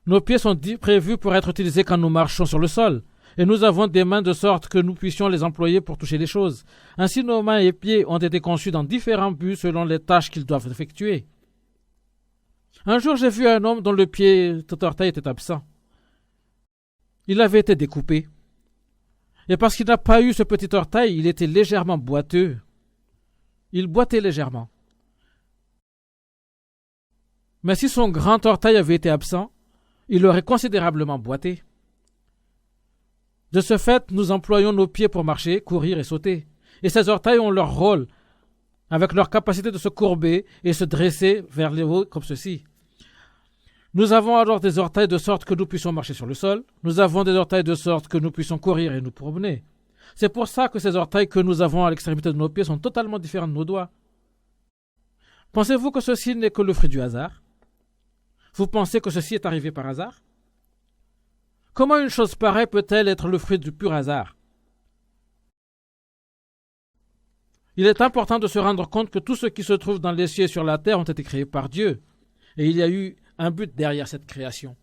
Nos pieds sont prévus pour être utilisés quand nous marchons sur le sol, et nous avons des mains de sorte que nous puissions les employer pour toucher les choses. Ainsi, nos mains et pieds ont été conçus dans différents buts selon les tâches qu'ils doivent effectuer. Un jour, j'ai vu un homme dont le pied de orteil était absent. Il avait été découpé. Et parce qu'il n'a pas eu ce petit orteil, il était légèrement boiteux. Il boitait légèrement. Mais si son grand orteil avait été absent, il aurait considérablement boité. De ce fait, nous employons nos pieds pour marcher, courir et sauter. Et ces orteils ont leur rôle, avec leur capacité de se courber et se dresser vers le haut comme ceci. Nous avons alors des orteils de sorte que nous puissions marcher sur le sol. Nous avons des orteils de sorte que nous puissions courir et nous promener. C'est pour ça que ces orteils que nous avons à l'extrémité de nos pieds sont totalement différents de nos doigts. Pensez-vous que ceci n'est que le fruit du hasard? Vous pensez que ceci est arrivé par hasard? Comment une chose pareille peut-elle être le fruit du pur hasard? Il est important de se rendre compte que tout ce qui se trouve dans les cieux et sur la terre ont été créés par Dieu. Et il y a eu un but derrière cette création.